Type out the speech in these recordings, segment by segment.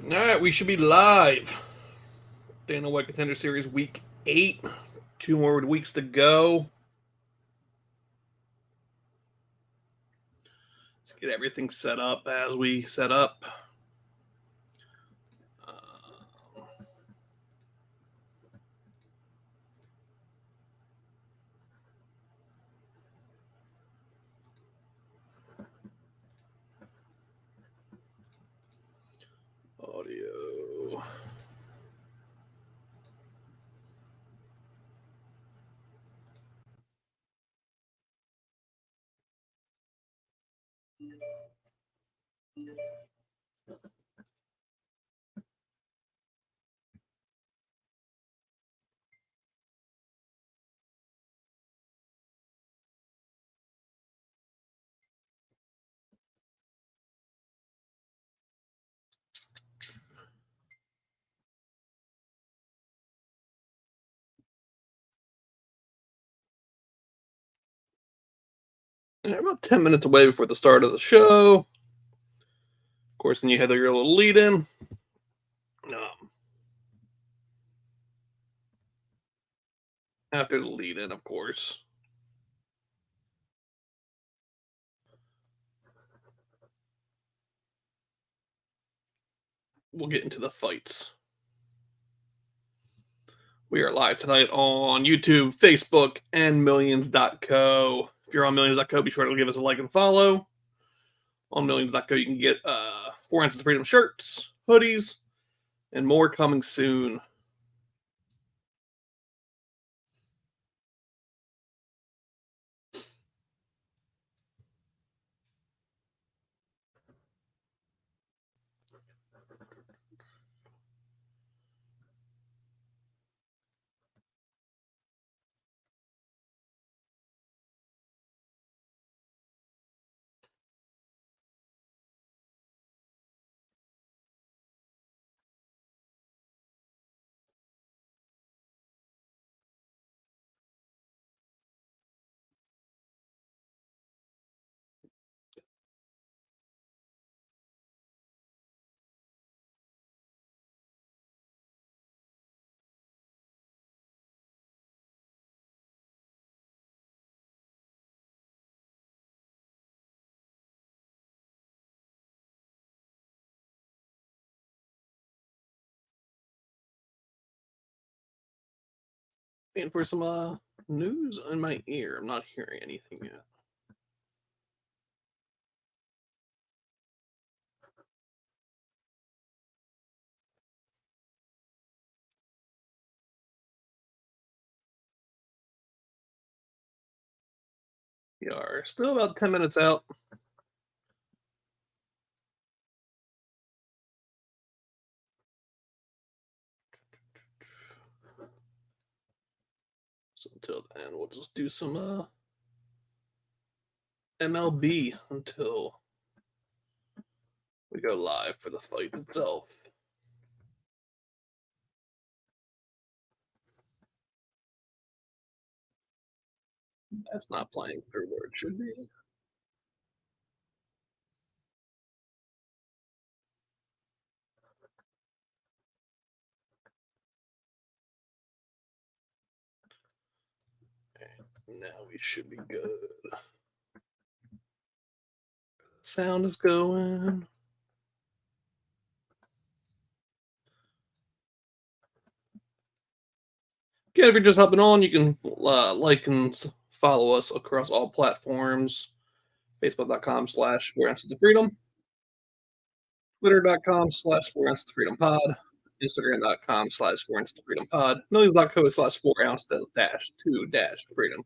All right, we should be live. Dana White Contender Series Week 8. 2 more weeks to go. Let's get everything set up as we set up. Audio. About 10 minutes away before the start of the show. Of course, then you have your little lead in. After the lead in, of course. We'll get into the fights. We are live tonight on YouTube, Facebook, and Millions.co. If you're on Millions.co, be sure to give us a like and follow. On Millions.co, you can get 4 ounces of freedom shirts, hoodies, and more coming soon. And for some news in my ear, I'm not hearing anything yet. We are still about 10 minutes out. So until then, we'll just do some MLB until we go live for the fight itself. That's not playing through where it should be. Now we should be good. Sound is going. Again, if you're just hopping on, you can like and follow us across all platforms. Facebook.com/4 ounces of freedom. Twitter.com/4 ounces of freedom pod. Instagram.com/4 ounces of freedom pod. Millions.co/4 ounce dash 2 dash freedom.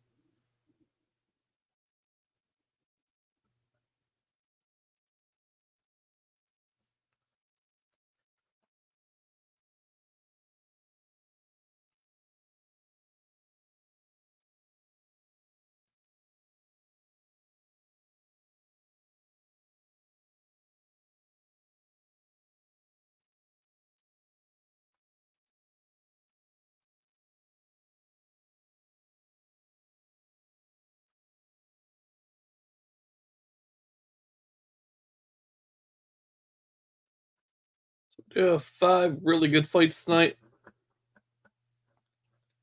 We have 5 really good fights tonight.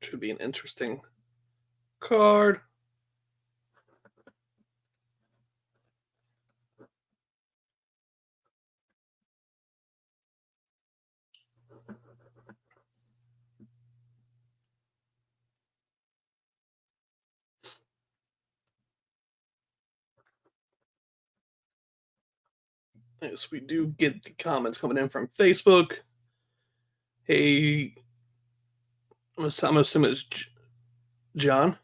Should be an interesting card. Yes, we do get the comments coming in from Facebook. Hey, I'm assuming it's John.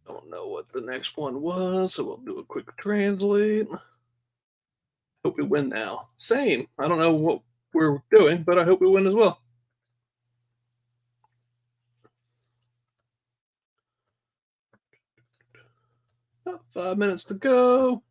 Don't know what the next one was, so we'll do a quick translate. Hope we win now. Same. I don't know what we're doing, but I hope we win as well. About 5 minutes to go.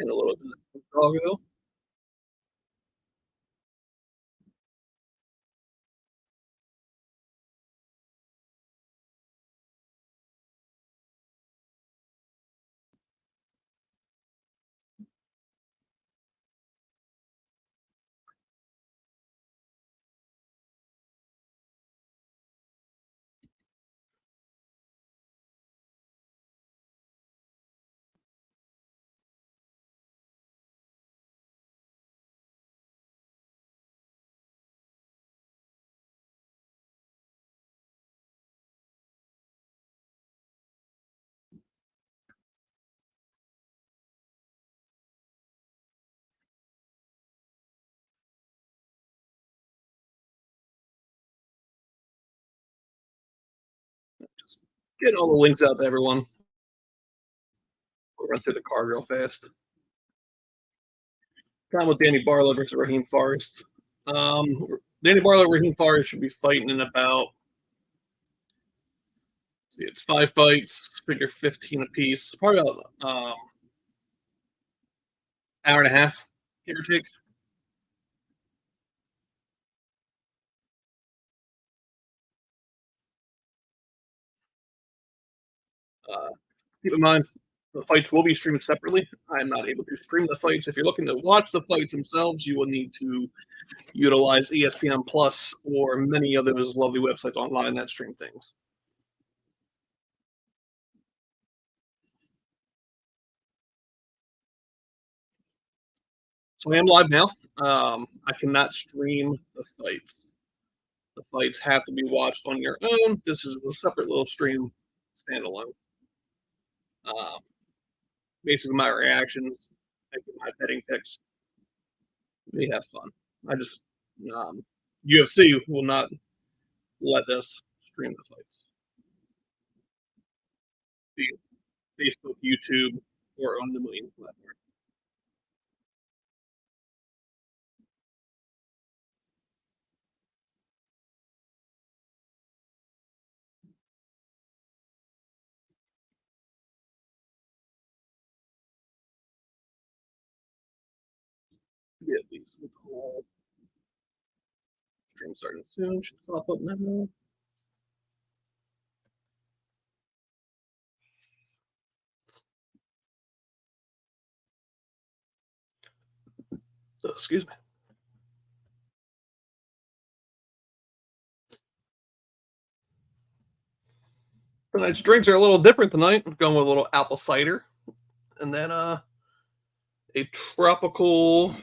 And a little bit of Chicago. Just getting all the links out to everyone. We'll run through the card real fast. Time with Danny Barlow versus Raheem Forrest. Um, Danny Barlow, Raheem Forrest should be fighting in about. See, it's 5 fights, figure 15 apiece. Probably about hour and a half, give or take. Uh, Keep in mind, the fights will be streamed separately. I'm not able to stream the fights. If you're looking to watch the fights themselves, you will need to utilize ESPN Plus or many of those lovely websites online that stream things. So I am live now. I cannot stream the fights. The fights have to be watched on your own. This is a separate little stream, standalone. Um, Basically, my reactions, making my betting picks. We have fun. I just um, UFC will not let us stream the fights. Be it Facebook, YouTube, or on the million platform. Yeah, these will all stream starting soon. Should pop up now. Excuse me. Tonight's drinks are a little different tonight. I'm going with a little apple cider, and then a tropical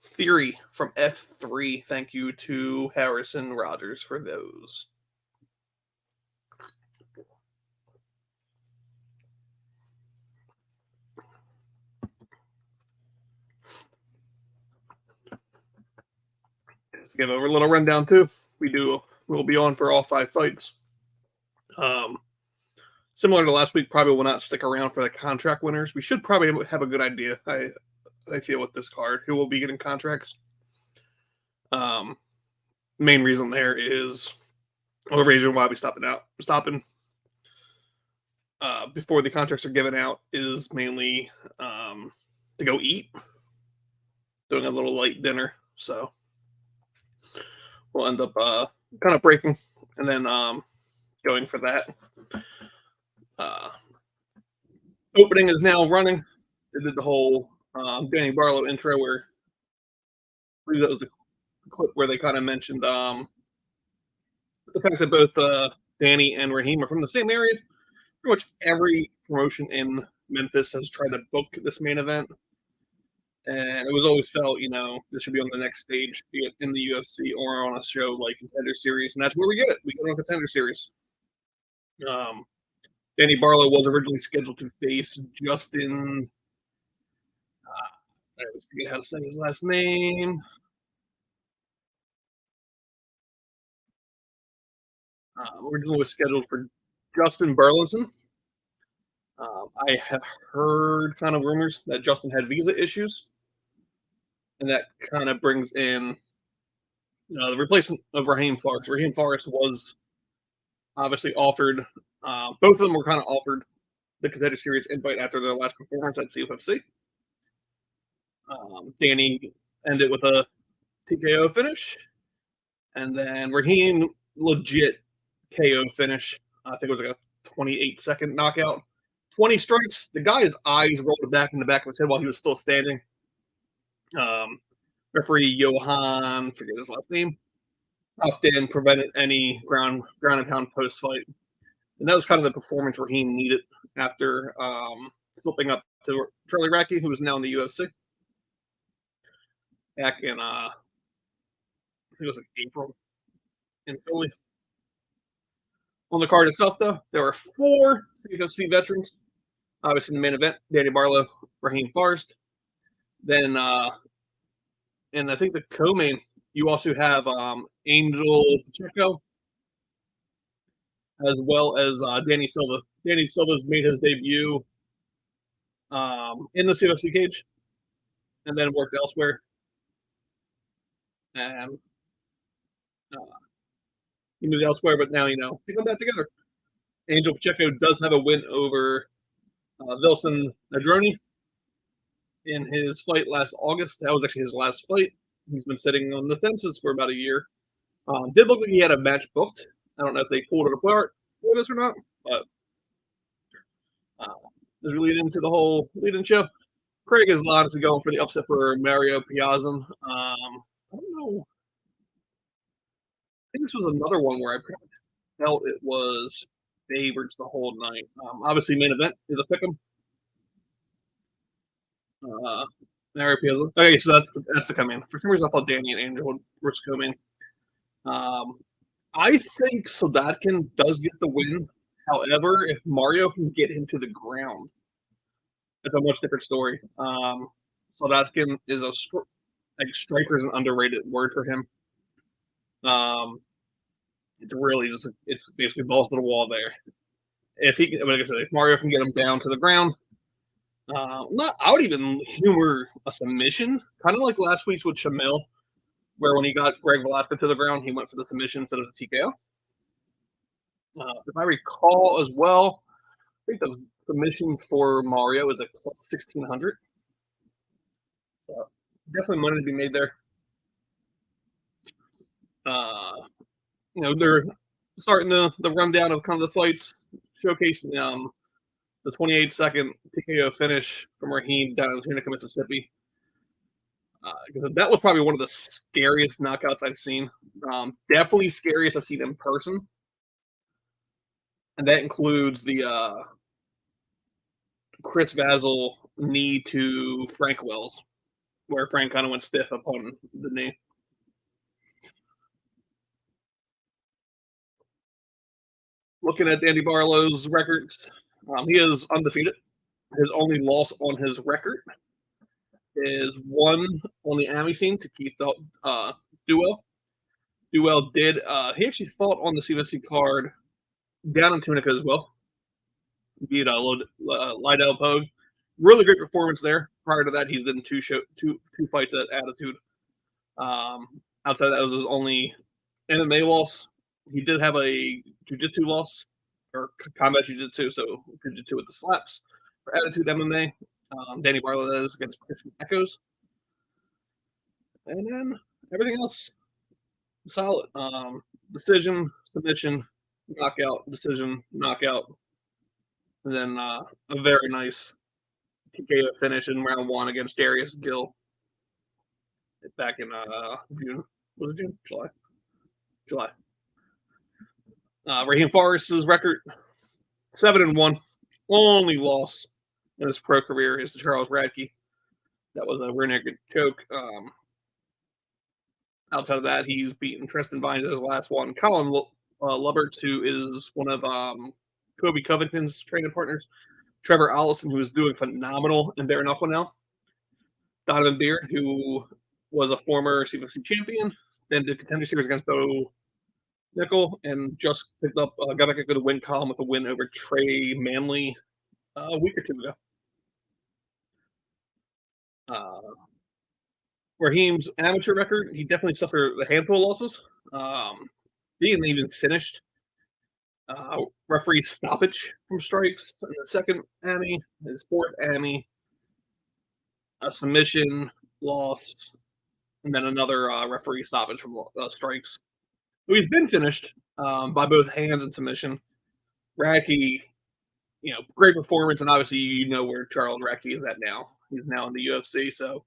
theory from F3. Thank you to Harrison Rogers for those. To give a little rundown too, we'll be on for all 5 fights. Similar to last week, probably will not stick around for the contract winners. We should probably have a good idea. I feel with this card who will be getting contracts. Main reason there is the reason why we stopping before the contracts are given out is mainly to go eat, doing a little light dinner. So we'll end up kind of breaking and then going for that. Opening is now running. They did the whole Danny Barlow intro where I believe that was the clip where they kind of mentioned the fact that both Danny and Raheem are from the same area. Pretty much every promotion in Memphis has tried to book this main event. And it was always felt, this should be on the next stage, be it in the UFC or on a show like Contender Series. And that's where we get it. We get it on Contender Series. Danny Barlow was originally scheduled to face Justin. I always forget how to say his last name. Originally was scheduled for Justin Burleson. I have heard kind of rumors that Justin had visa issues, and that kind of brings in the replacement of Raheem Forrest. Raheem Forrest was obviously offered. Both of them were kind of offered the Contender Series invite after their last performance at CFFC. Danny ended with a TKO finish, and then Raheem legit KO finish. I think it was like a 28-second knockout. 20 strikes. The guy's eyes rolled back in the back of his head while he was still standing. Referee Johan, forget his last name, popped in, prevented any ground and pound post fight. And that was kind of the performance Raheem needed after flipping up to Charlie Racky, who is now in the UFC. Back in, I think it was like April in Philly. On the card itself, though, there were 4 CFFC veterans. Obviously, in the main event, Danny Barlow, Raheem Forrest. Then, and I think the co-main, you also have Angel Pacheco, as well as Danny Silva. Danny Silva's made his debut in the CFFC cage, and then worked elsewhere. And he moved elsewhere, but now, they come back together. Angel Pacheco does have a win over Vilson Nadroni in his fight last August. That was actually his last fight. He's been sitting on the fences for about a year. Did look like he had a match booked. I don't know if they pulled it apart for this or not, but as we lead into the whole lead-in show, Craig is honestly going for the upset for Mario Piazza. I don't know. I think this was another one where I felt it was favorites the whole night. Obviously, main event is a pick'em. Mario Piazza. Okay, so that's the come in. For some reason, I thought Danny and Angel were coming. I think Sodatkin does get the win. However, if Mario can get him to the ground, it's a much different story. Sodatkin is striker is an underrated word for him. It's really just it's basically balls to the wall there. If he, like I said, if Mario can get him down to the ground, I would even humor a submission, kind of like last week's with Shamil, where when he got Greg Velasquez to the ground, he went for the submission instead of the TKO. If I recall as well, I think the submission for Mario is like plus 1,600. So definitely money to be made there. They're starting the rundown of kind of the fights, showcasing the 28-second TKO finish from Raheem down in Tunica, Mississippi. That was probably one of the scariest knockouts I've seen. Definitely scariest I've seen in person, and that includes the Chris Vasil knee to Frank Wells, where Frank kind of went stiff upon the knee. Looking at Danny Barlow's records, he is undefeated. His only loss on his record is one on the Ami scene to Keith Duell. Duell did. He actually fought on the CVC card down in Tunica as well. Beat Lydell Pogue. Really great performance there. Prior to that, he's done two fights at Attitude. Outside of that, was his only MMA loss. He did have a jiu-jitsu loss, or combat jiu-jitsu, so jiu-jitsu with the slaps for Attitude MMA. Danny Barlow is against Christian Echoes. And then everything else, solid. Decision, submission, knockout, decision, knockout. And then a very nice TKO finish in round one against Darius Gill back in June. Was it June? July. Raheem Forrest's record 7-1. Only loss in his pro career is to Charles Radke. That was a rear naked choke. Outside of that, he's beaten Tristan Vines as his last one. Colin Lubbert, who is one of Kobe Covington's training partners. Trevor Allison, who is doing phenomenal in bare knuckle now. Donovan Beard, who was a former CFC champion, then did contender series against Bo Nickel, and just picked up, got back a good win column with a win over Trey Manley a week or two ago. Raheem's amateur record, he definitely suffered a handful of losses. He didn't even finished. Referee stoppage from strikes in the second AMI, his fourth AMI, a submission loss, and then another referee stoppage from strikes. So he's been finished by both hands and submission. Radke, great performance, and obviously you know where Charles Radke is at now. He's now in the UFC, so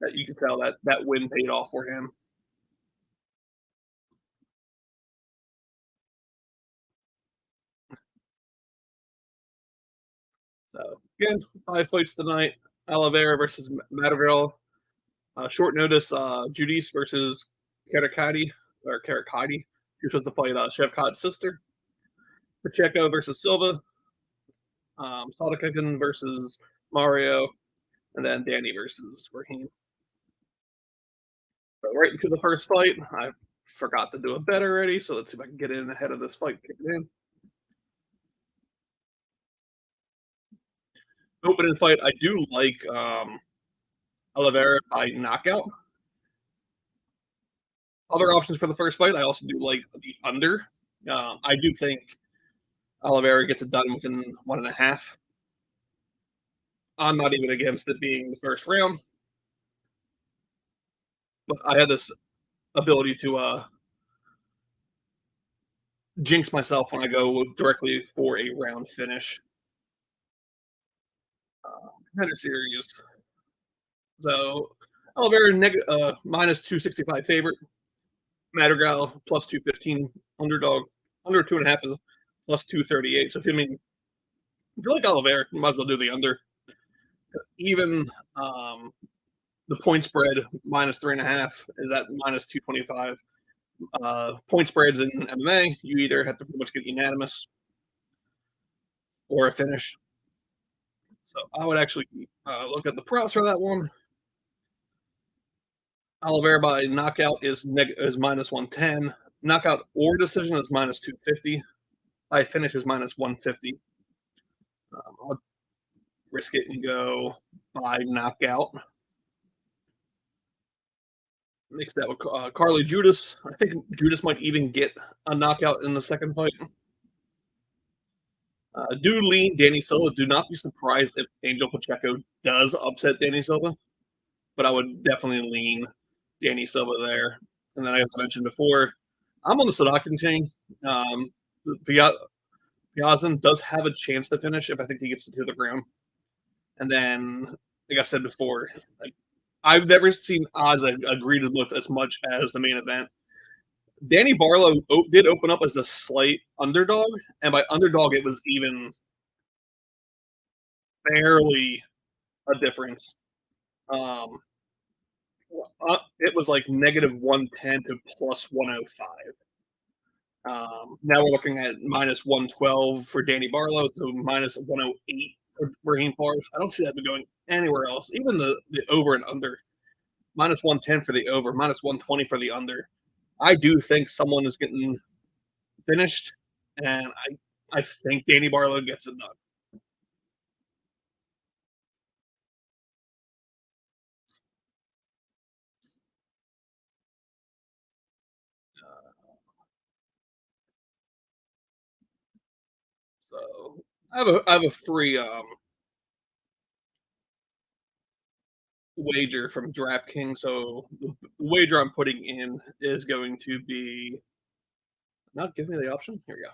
that you can tell that win paid off for him. So again, 5 fights tonight. Oliveira versus Madrigal. Short notice, Judice versus Karakati, who's supposed to fight Shevkat's sister. Pacheco versus Silva. Sadakakin versus Mario. And then Danny versus Raheem. So right into the first fight. I forgot to do a bet already, so let's see if I can get in ahead of this fight kicking in. Opening fight, I do like Oliveira by knockout. Other options for the first fight, I also do like the under. I do think Oliveira gets it done within 1.5. I'm not even against it being the first round, but I have this ability to jinx myself when I go directly for a round finish. Kind of serious. So Oliveira minus 265 favorite. Madrigal plus 215 underdog. Under 2.5 is plus 238. So if you like Oliveira, you might as well do the under. Even the point spread minus 3.5 is at minus 225. Point spreads in MMA, you either have to pretty much get unanimous or a finish. So I would actually look at the props for that one. Oliveira by knockout is minus 110. Knockout or decision is minus 250. By finish is minus 150. I'll risk it and go by knockout. Mix that with Carly Judas. I think Judas might even get a knockout in the second fight. Do lean Danny Silva. Do not be surprised if Angel Pacheco does upset Danny Silva, but I would definitely lean Danny Silva there. And then, as I mentioned before, I'm on the Sadakin chain. Piazza does have a chance to finish if I think he gets to the ground. And then, like I said before, like I've never seen odds I agreed with as much as the main event. Danny Barlow did open up as a slight underdog, and by underdog, it was even barely a difference. Um, it was like negative 110 to plus 105. Now we're looking at minus 112 for Danny Barlow to minus 108 for Raheem Forrest. I don't see that going anywhere else. Even the over and under, minus 110 for the over, minus 120 for the under. I do think someone is getting finished, and I think Danny Barlow gets it done. So I have a free wager from DraftKings. So the wager I'm putting in is going to be not give me the option. Here we go.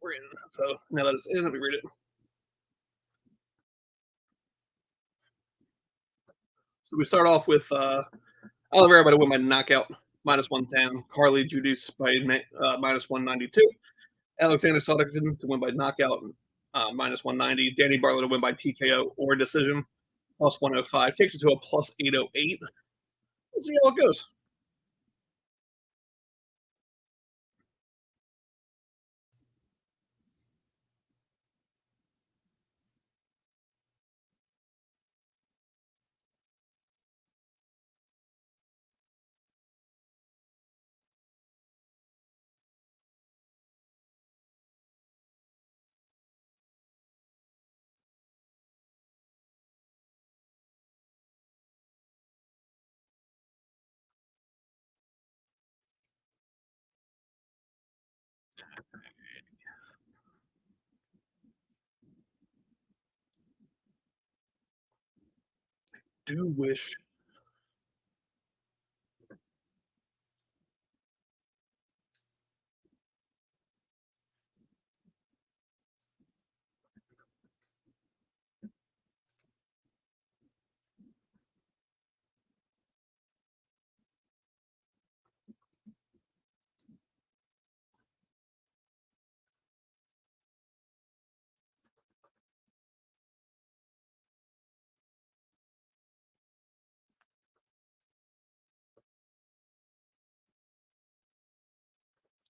We're in. So now that it's in, let me read it. So we start off with Oliveira by to win by knockout, minus 110. Carly Judice by minus 192. Alexander Sotterton to win by knockout, minus 190. Danny Barlow to win by TKO or decision, plus 105. Takes it to a plus 808. Let's see how it goes. Do wish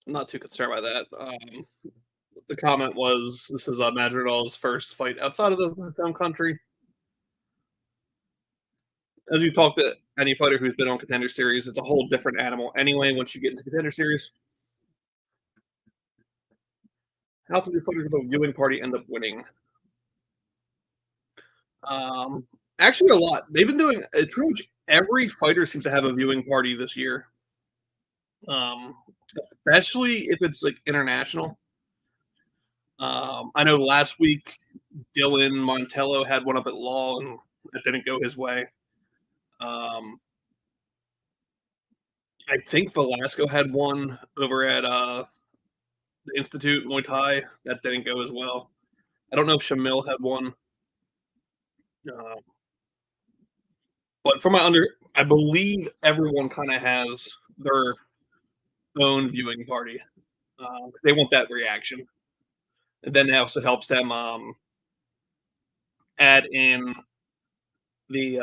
I'm not too concerned by that. The comment was this is Madrigal's first fight outside of the home country. As you talk to any fighter who's been on Contender Series, it's a whole different animal anyway. Once you get into Contender Series, how do fighters with a viewing party end up winning? Um, Actually, a lot. They've been doing pretty much every fighter seems to have a viewing party this year. Um, Especially if it's like international. I know last week Dylan Montello had one up at Law, and it didn't go his way. Um, I think Velasco had one over at the Institute Muay Thai that didn't go as well. I don't know if Shamil had one. Uh, But for my I believe everyone kind of has their own viewing party. They want that reaction, and then it also helps them add in the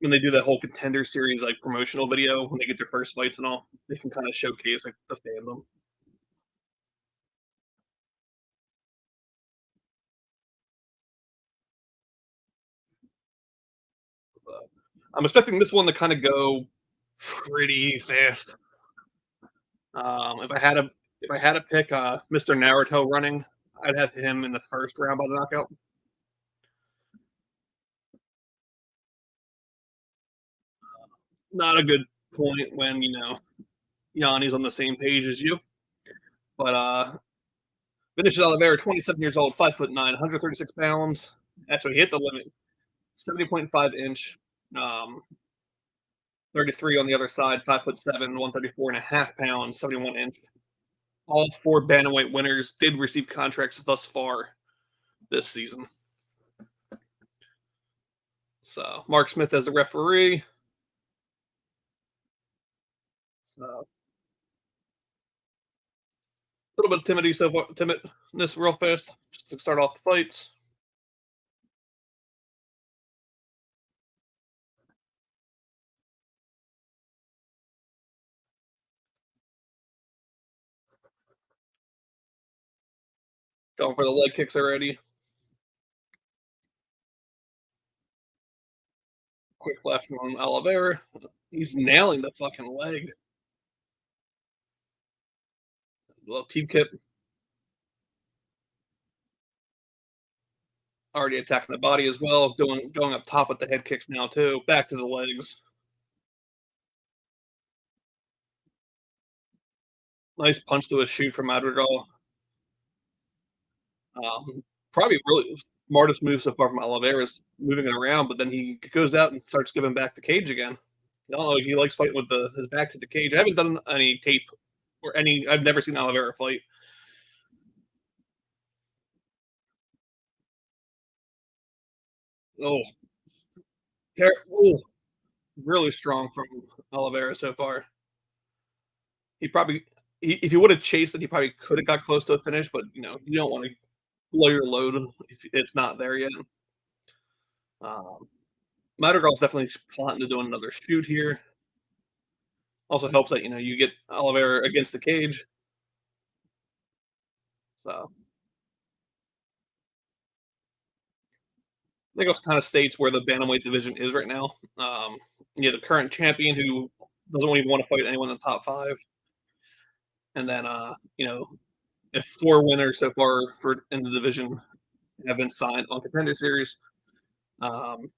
when they do that whole contender series like promotional video when they get their first fights and all. They can kind of showcase like the fandom. Uh, I'm expecting this one to kind of go pretty fast. If I had to pick Mr. Naruto running, I'd have him in the first round by the knockout. Not a good point when Yanni's on the same page as you. But finishes Oliveira, 27 years old, 5'9", 136 pounds. Actually hit the limit, 70.5 inch. 33 on the other side, 5'7", 134.5 pounds, 71 inch. all four bantamweight winners did receive contracts thus far this season. So Mark Smith as the referee. So a little bit of timidness real fast, just to start off the fights. Going for the leg kicks already. Quick left on Oliveira. He's nailing the fucking leg. Little team kip already attacking the body as well, going up top with the head kicks now too. Back to the legs. Nice punch to a shoot from Madrigal. Probably really smartest move so far from Oliveira is moving it around, but then he goes out and starts giving back the cage again. I don't know. He likes fighting with his back to the cage. I haven't done any tape or any. I've never seen Oliveira fight. Oh, oh, really strong from Oliveira so far. He probably, if he would have chased it, he probably could have got close to a finish. But you don't want to blow your load if it's not there yet. Um, Madrigal's definitely plotting to do another shoot here. Also helps that you get Oliveira against the cage. So I think it kind of states where the bantamweight division is right now. The current champion who doesn't even want to fight anyone in the top five, and then if four winners so far for in the division have been signed on Contender Series. Sounds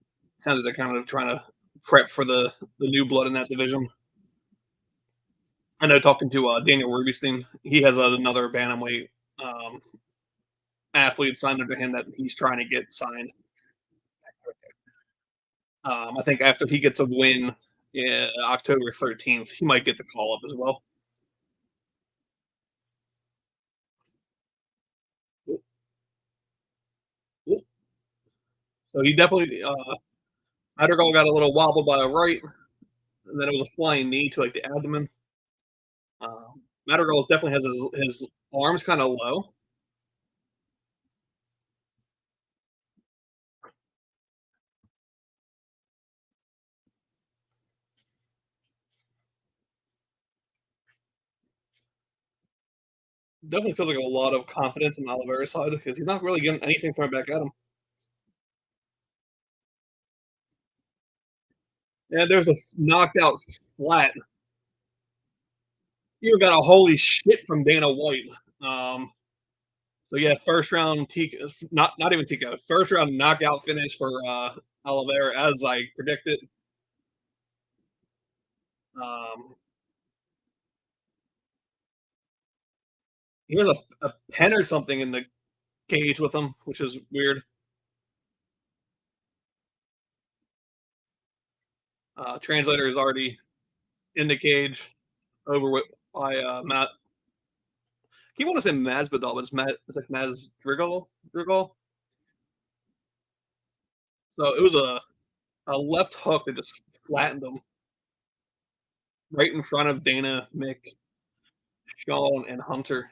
like they're kind of trying to prep for the new blood in that division. I know talking to Daniel Rubinstein, he has another bantamweight athlete signed under him that he's trying to get signed. I think after he gets a win October 13th, he might get the call up as well. So he definitely Madrigal got a little wobbled by a right, and then it was a flying knee to like the abdomen. Madrigal definitely has his arms kind of low. Definitely feels like a lot of confidence on Oliveira's side because he's not really getting anything thrown back at him. And there's a knocked out flat. You got a holy shit from Dana White. So yeah, first round TK, not even TK, first round knockout finish for Oliveira as I predicted. Um, he has a pen or something in the cage with him, which is weird. Translator is already in the cage over with by Matt. He want to say Masvidal, but it's like Maz Drigal. So it was a left hook that just flattened him right in front of Dana, Mick, Sean, and Hunter.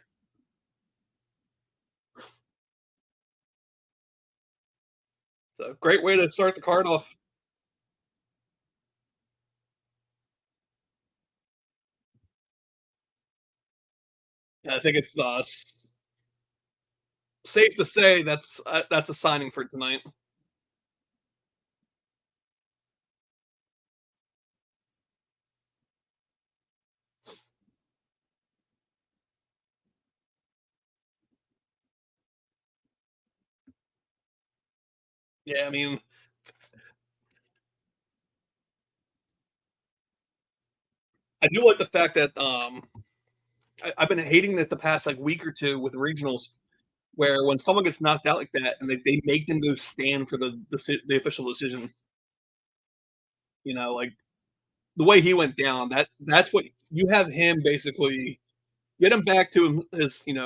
So great way to start the card off. I think it's safe to say that's a signing for tonight. Yeah, I mean, I do like the fact that I've been hating this the past like week or two with regionals, where when someone gets knocked out like that and they make them go stand for the official decision. Like the way he went down, that's what you have him basically Get him back to his, get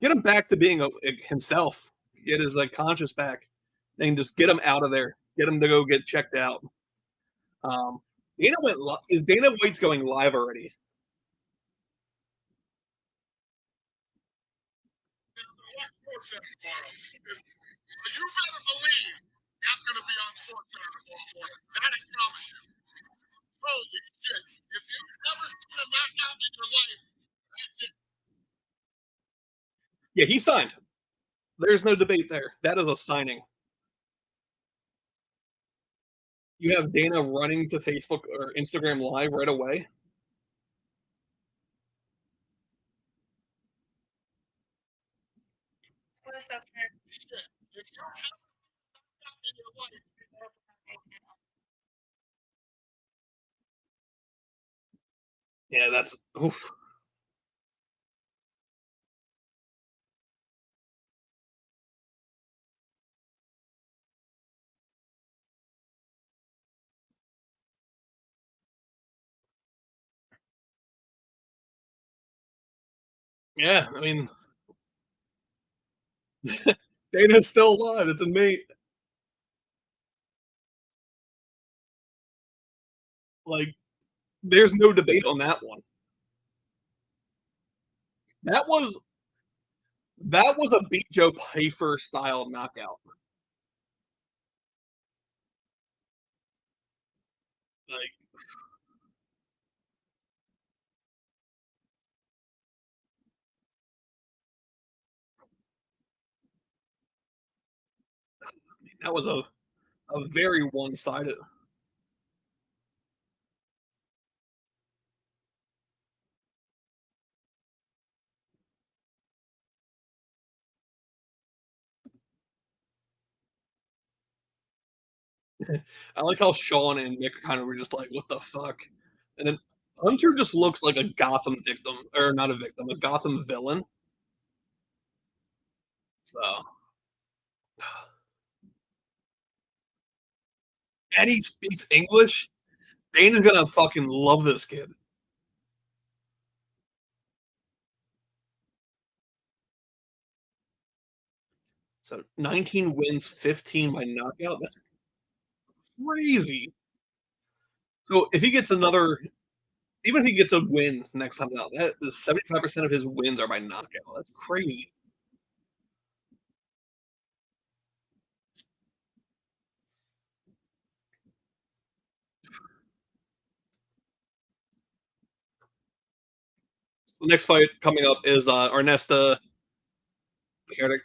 him back to being himself. Get his like conscious back, and just get him out of there. Get him to go get checked out. Um, Is Dana White's going live already? Yeah, he signed. There's no debate there. That is a signing. You have Dana running to Facebook or Instagram live right away. Yeah, that's oof. Yeah, I mean, Dana's still alive. It's amazing. Like, there's no debate on that one. That was that was a beat Joe Pfeiffer style knockout. Like that was a very one sided. I like how Sean and Nick kind of were just like, "What the fuck?" And then Hunter just looks like a Gotham victim, or not a victim, a Gotham villain. So, and he speaks English. Dana's gonna fucking love this kid. So 19 wins, 15 by knockout. That's crazy. So if he gets another, even if he gets a win next time out, that is 75% of his wins are by knockout. That's crazy. The next fight coming up is Ernesta Cada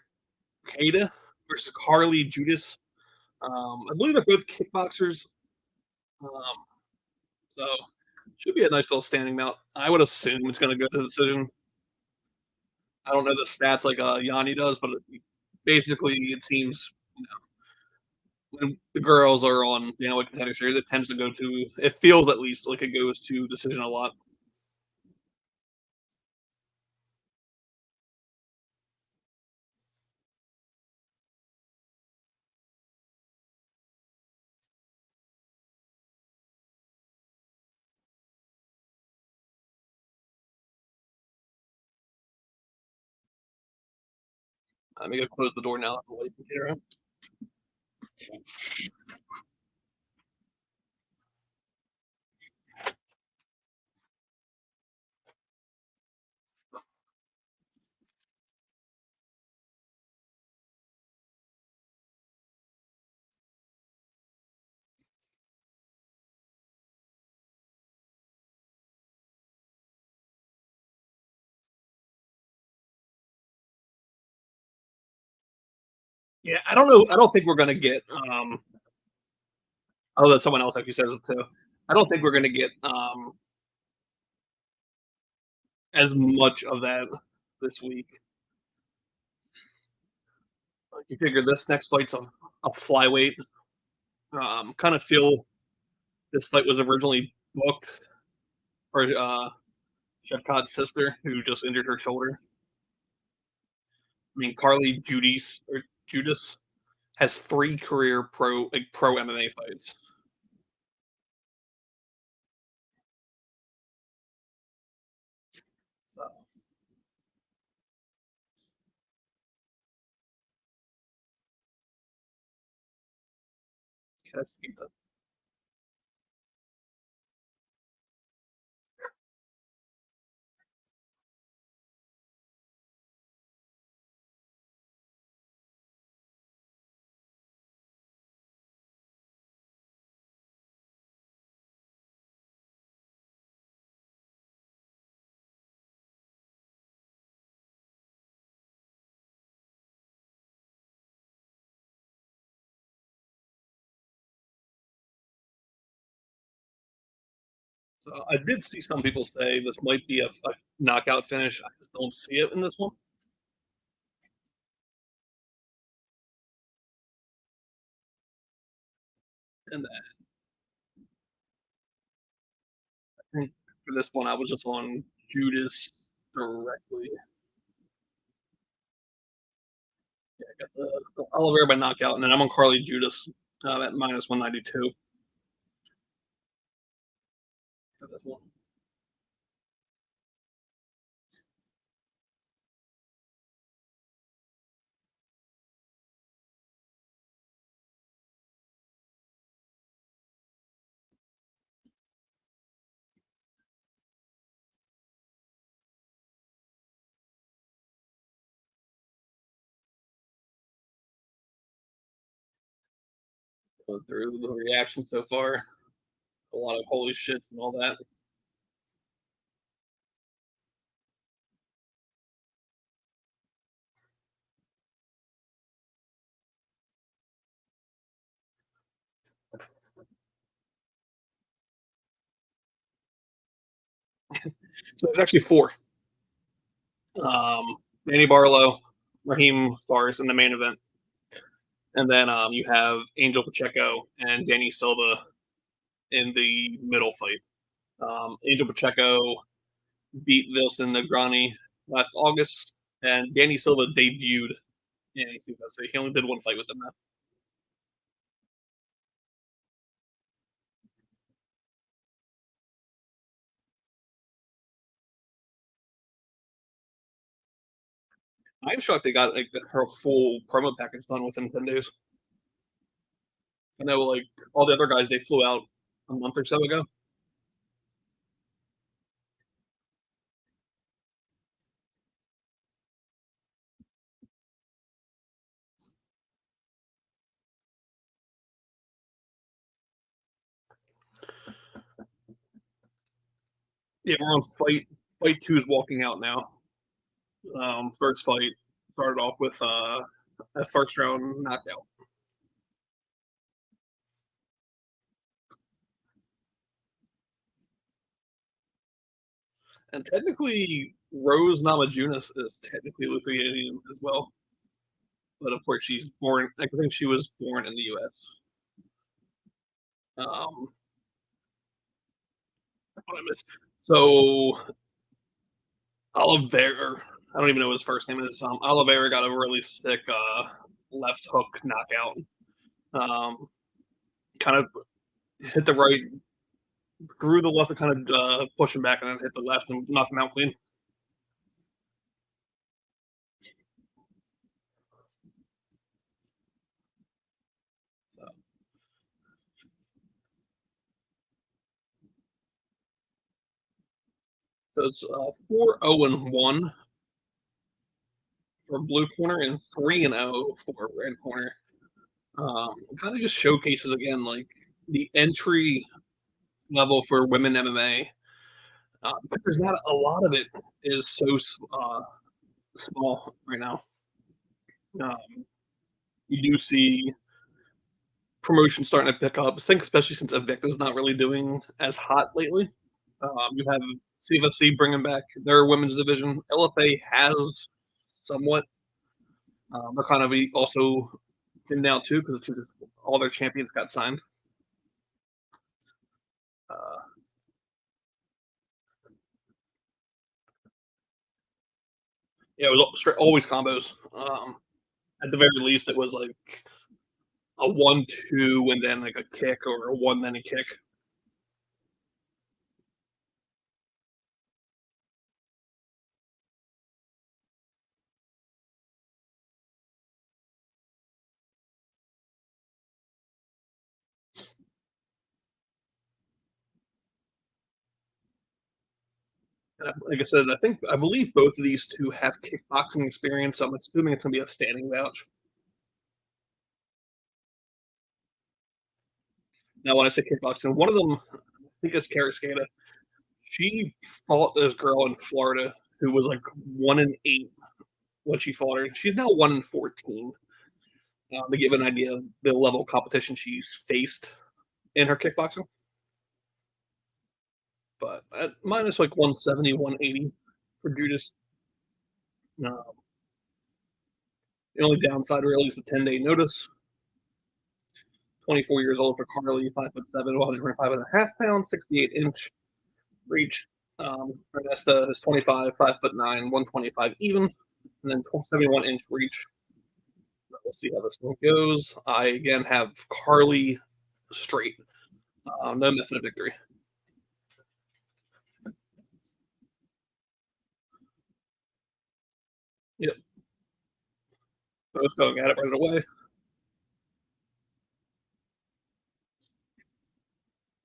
versus Carly Judas. I believe they're both kickboxers. Um, so should be a nice little standing mount. I would assume it's going to go to the decision. I don't know the stats like Yanni does, but basically it seems when the girls are on, like contender series, it tends to go to. It feels at least like it goes to decision a lot. Let me go close the door now. Yeah, I don't know. I don't think we're gonna get. Oh, that someone else actually says it too. I don't think we're gonna get as much of that this week. Like, you figure this next fight's a flyweight. Kind of feel this fight was originally booked for Shevkat's sister, who just injured her shoulder. I mean, Carly Judas has 3 career pro MMA fights. Cascada. So I did see some people say this might be a knockout finish. I just don't see it in this one. And I think for this one, I was just on Judas directly. Yeah, I got the Oliveira by knockout, and then I'm on Carly Judas at minus 192 for this one. Go through the reaction so far. A lot of holy shits and all that. So there's actually four. Manny Barlow, Raheem Fares in the main event, and then you have Angel Pacheco and Danny Silva in the middle fight. Angel Pacheco beat Vilson Negrani last August, and Danny Silva debuted in 2000. He only did one fight with them now. I'm shocked they got like her full promo package done within 10 days. I know like all the other guys they flew out a month or so ago. Yeah, we're on fight two's walking out now. First fight started off with a first round knockout. And technically, Rose Namajunas is technically Lithuanian as well. But of course, she's born, I think she was born in the US. Um, what I missed. So, Oliveira, I don't even know what his first name is. Oliveira got a really sick left hook knockout. Um, kind of hit the right, grew the left to kind of push him back and then hit the left and knock him out clean. So, it's 4-0-1 for blue corner and 3-0 for red corner. Kind of just showcases again like the entry level for women MMA. But there's not a lot of it is so small right now. Um, you do see promotion starting to pick up. I think especially since Invicta's not really doing as hot lately. You have CFFC bringing back their women's division. LFA has somewhat. They're kind of also thinned out too because all their champions got signed. Uh, yeah, it was always combos. At the very least, it was like a 1-2 and then like a kick or a one then a kick. And like I said, I believe both of these two have kickboxing experience, so I'm assuming it's gonna be a standing vouch. Now, when I say kickboxing, one of them, I think it's Karascada. She fought this girl in Florida who was like 1-8 when she fought her. She's now 1-14. To give an idea of the level of competition she's faced in her kickboxing. But at minus like 170, 180 for Judas. Um, the only downside really is the 10-day notice. 24 years old for Carly, 5'7", 125.5 pounds, 68-inch reach. Ernesta is 25, 5'9", 125 even, and then 71-inch reach. We'll see how this one goes. I again have Carly straight. No method of victory. Yep. Both going at it right away.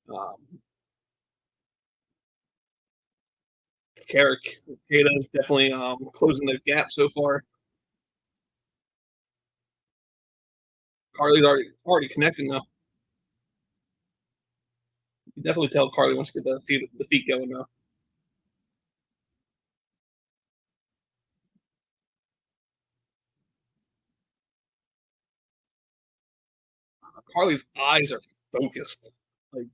Um, Carrick, Kata definitely closing the gap so far. Carly's already connecting though. You definitely tell Carly wants to get the feet going now. Carly's eyes are focused. Like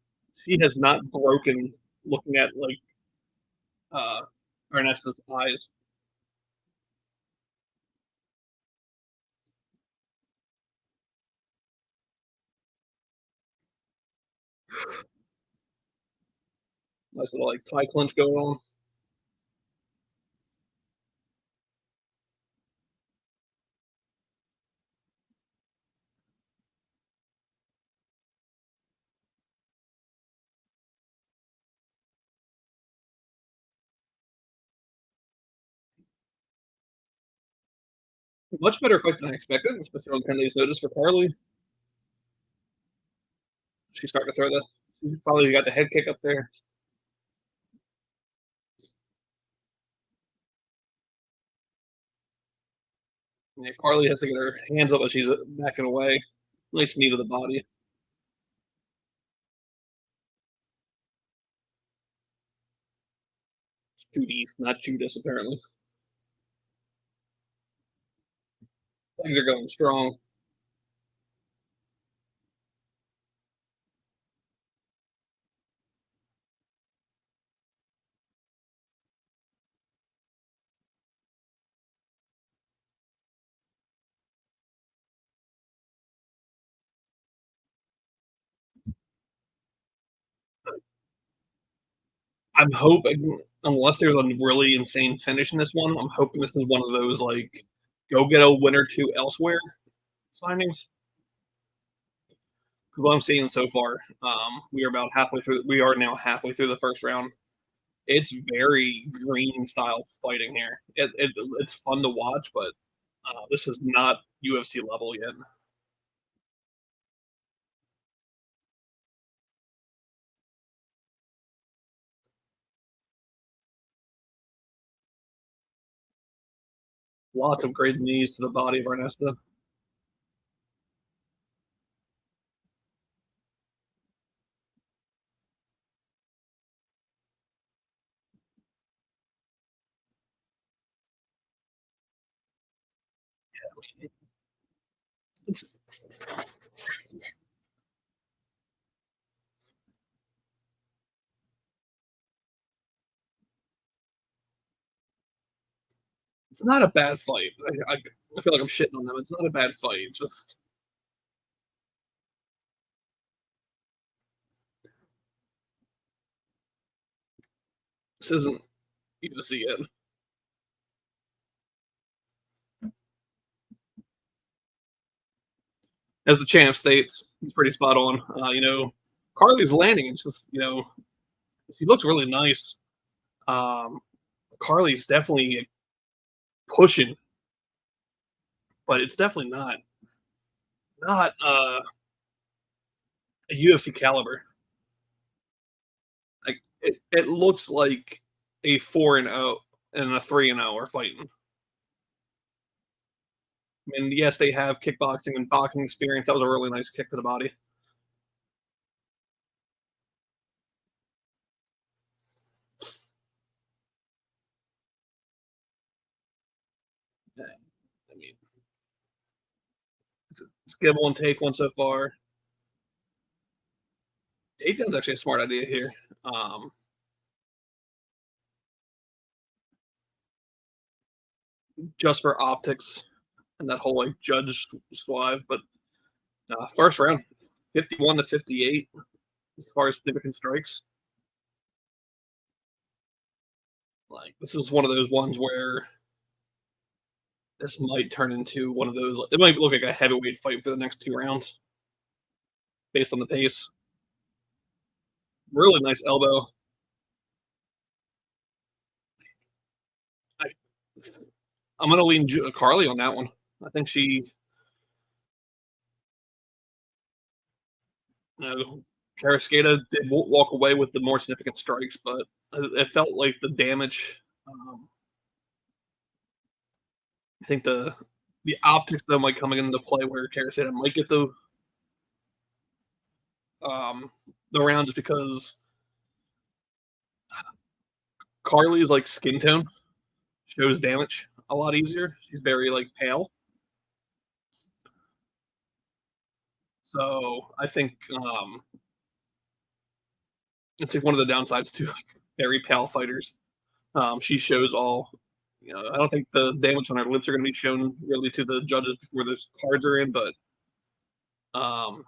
she has not broken looking at like uh Ernesta's eyes. Nice little like tie clinch going on. Much better fight than I expected, especially on 10 days notice for Carly. She's starting to throw the she finally got the head kick up there. Yeah, Carly has to get her hands up as she's backing away. Nice knee to the body. Judy, not Judas, apparently. Things are going strong. I'm hoping, unless there's a really insane finish in this one, I'm hoping this is one of those like go get a win or two elsewhere signings. Because what I'm seeing so far, we are about halfway through. We are now halfway through the first round. It's very green style fighting here. It's fun to watch, but this is not UFC level yet. Lots of great knees to the body of Ernesta. It's it's not a bad fight. I feel like I'm shitting on them. It's not a bad fight. It's just this isn't UFC yet. As the champ states, he's pretty spot on. Carly's landing. It's just she looks really nice. Um, Carly's definitely pushing, but it's definitely not a UFC caliber. Like it looks like a 4-0 and a 3-0 are fighting. And yes, they have kickboxing and boxing experience. That was a really nice kick to the body. Yeah, I mean, it's give one, take one so far. Takedown's actually a smart idea here. Um, just for optics and that whole like judge swive. But first round, 51-58 as far as significant strikes. Like this is one of those ones where this might turn into one of those. It might look like a heavyweight fight for the next 2 rounds based on the pace. Really nice elbow. I, I'm gonna lean Carly on that one. I think she, you know, Karascada did walk away with the more significant strikes, but it felt like the damage. Um, I think the optics though might come into play where Karascada might get um, the round just because Carly's like skin tone shows damage a lot easier. She's very like pale, so I think it's like one of the downsides to like very pale fighters. She shows all. You know, I don't think the damage on her lips are going to be shown really to the judges before the cards are in, but um,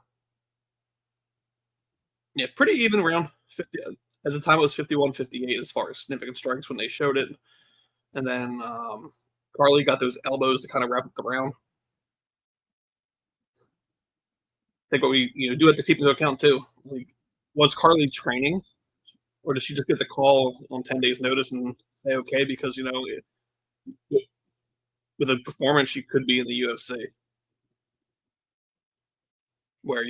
yeah, pretty even round. 50 at the time it was 51-58 as far as significant strikes when they showed it, and then Carly got those elbows to kind of wrap up the round. I think what we do have to take into account too. Like, was Carly training, or did she just get the call on 10 days notice and say okay because with a performance she could be in the UFC where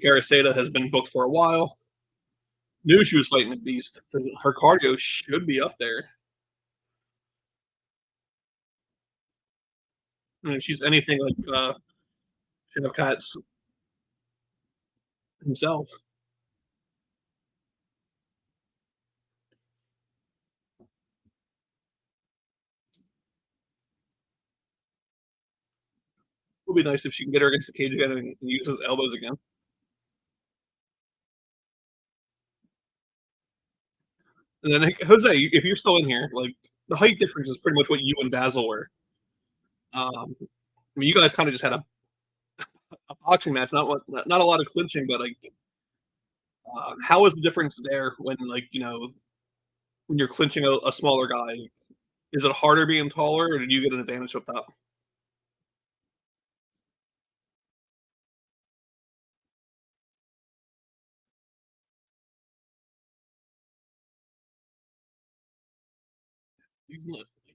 Garaceta has been booked for a while. Knew she was fighting a beast, so her cardio should be up there. I mean, if she's anything like Shinnecock himself, it would be nice if she can get her against the cage again and use those elbows again. And then like, Jose, if you're still in here, like the height difference is pretty much what you and Basil were. I mean, you guys kind of just had a boxing match, not a lot of clinching, but like, how is the difference there when like when you're clinching a smaller guy? Is it harder being taller, or did you get an advantage up top?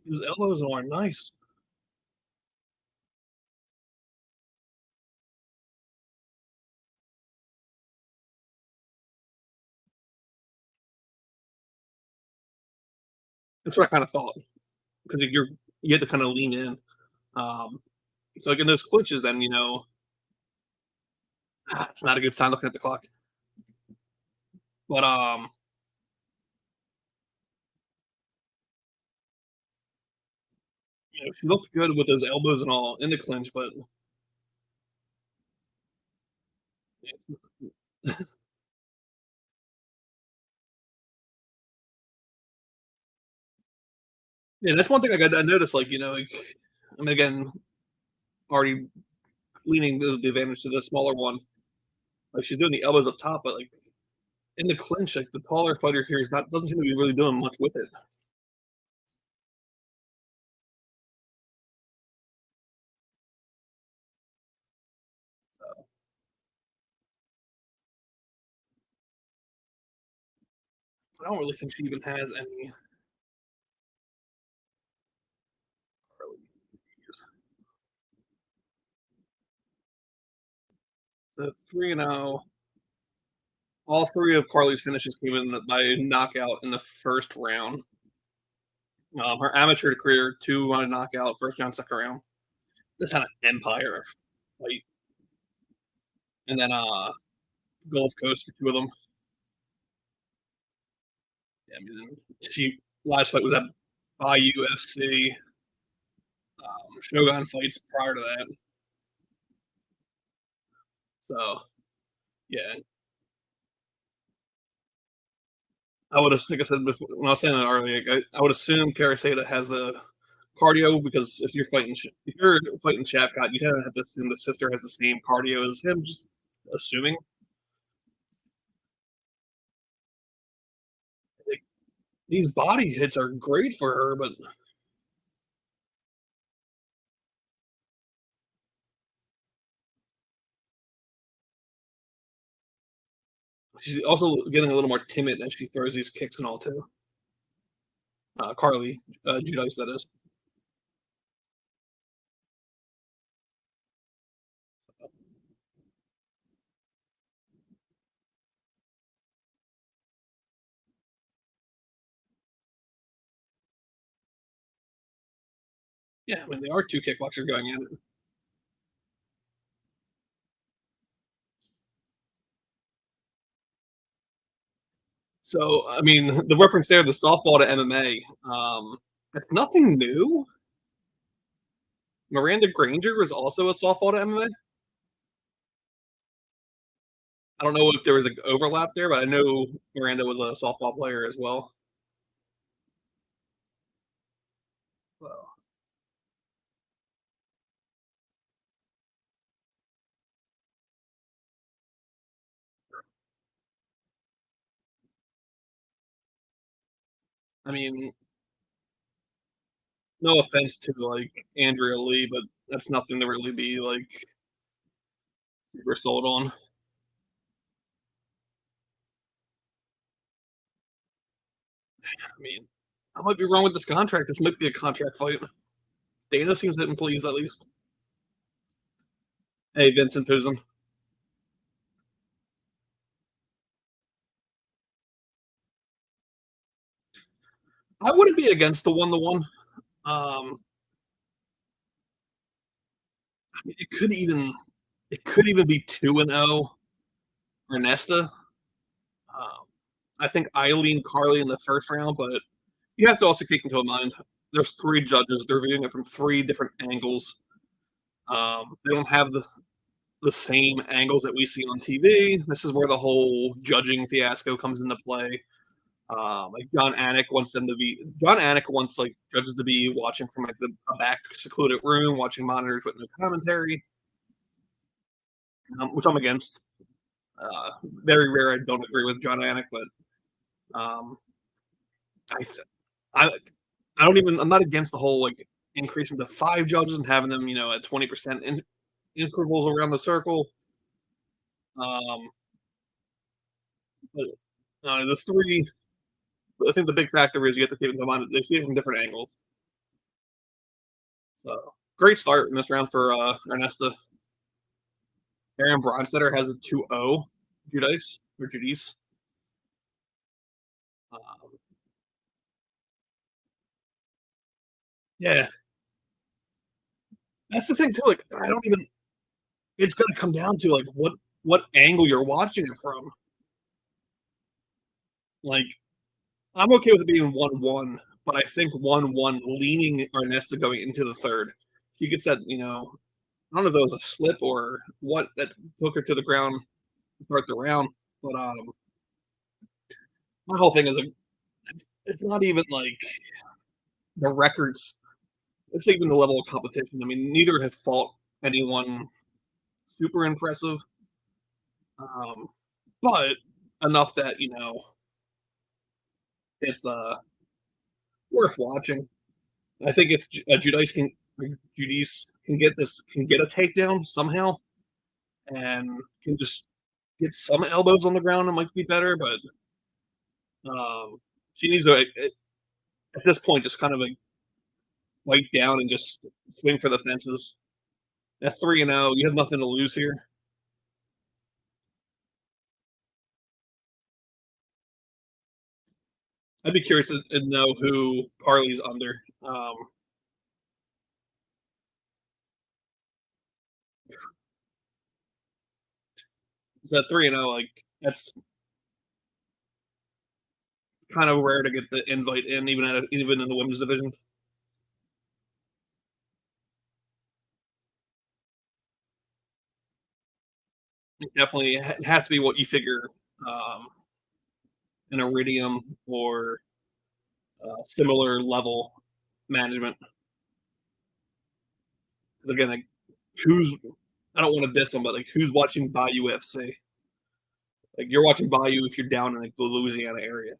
His elbows are nice. That's what I kind of thought because you had to kind of lean in. Um, so like in those clinches, then it's not a good sign looking at the clock. But she looked good with those elbows and all in the clinch, but yeah, that's one thing I noticed. Like like, I'm again already leaning the advantage to the smaller one. Like she's doing the elbows up top, but like in the clinch, like the taller fighter here is not doesn't seem to be really doing much with it. I don't really think she even has any. The 3-0. All three of Carly's finishes came in by knockout in the first round. Her amateur career, 2 on a knockout, first round, second round. This had an empire fight, and then Gulf Coast for 2 of them. Yeah, I mean, she last fight was at IUFC. Shogun fights prior to that. So yeah, I would have, like I said before, when I was saying that earlier, I would assume Karaseda has the cardio because if you're fighting Shavkat, you kind of have to assume the sister has the same cardio as him. Just assuming. Like, these body hits are great for her, but she's also getting a little more timid as she throws these kicks and all too. Carly, Judice, that is. Yeah, I mean, they are 2 kickboxers going at it. So, I mean, the reference there, the softball to MMA, it's nothing new. Miranda Granger was also a softball to MMA. I don't know if there was an overlap there, but I know Miranda was a softball player as well. So, I mean, no offense to like Andrea Lee, but that's nothing to really be like super sold on. I mean, I might be wrong with this contract. This might be a contract fight. Dana seems hit and pleased at least. Hey, Vincent Puzen. I wouldn't be against the 1-to-1. I mean, it could even be 2-0 Ernesta. Um, I think I lean Carly in the first round, but you have to also take into mind there's 3 judges. They're viewing it from 3 different angles. They don't have the same angles that we see on TV. This is where the whole judging fiasco comes into play. Like John Anik wants like judges to be watching from like a back secluded room, watching monitors with no commentary, which I'm against. Very rare. I don't agree with John Anik, but um, I, I, I don't even. I'm not against the whole like increasing to 5 judges and having them, at 20% intervals around the circle. Um, but the 3. I think the big factor is you have to keep in mind that they see it from different angles. So great start in this round for Ernesta. Aaron Bronstetter has a 2-0 Judice or Judice. Um, yeah, that's the thing too. Like, I don't even. It's going to come down to like what angle you're watching it from. Like, I'm okay with it being 1-1, but I think 1-1 leaning Ernesta going into the third. He gets that, I don't know if it was a slip or what that took her to the ground to start the round. But my whole thing is it's not even like the records. It's even the level of competition. I mean, neither have fought anyone super impressive, um, but enough that it's worth watching. I think if Judice can get a takedown somehow and can just get some elbows on the ground, it might be better. But um, she needs to at this point just kind of like bite down and just swing for the fences. At 3-0, you have nothing to lose here. I'd be curious to know who Carly's under. That 3-0, like that's kind of rare to get the invite in, even in the women's division. It definitely has to be what you figure um, an Iridium or similar level management. 'Cause again, like who's I don't want to diss them, but like who's watching Bayou FC? Like you're watching Bayou if you're down in like the Louisiana area.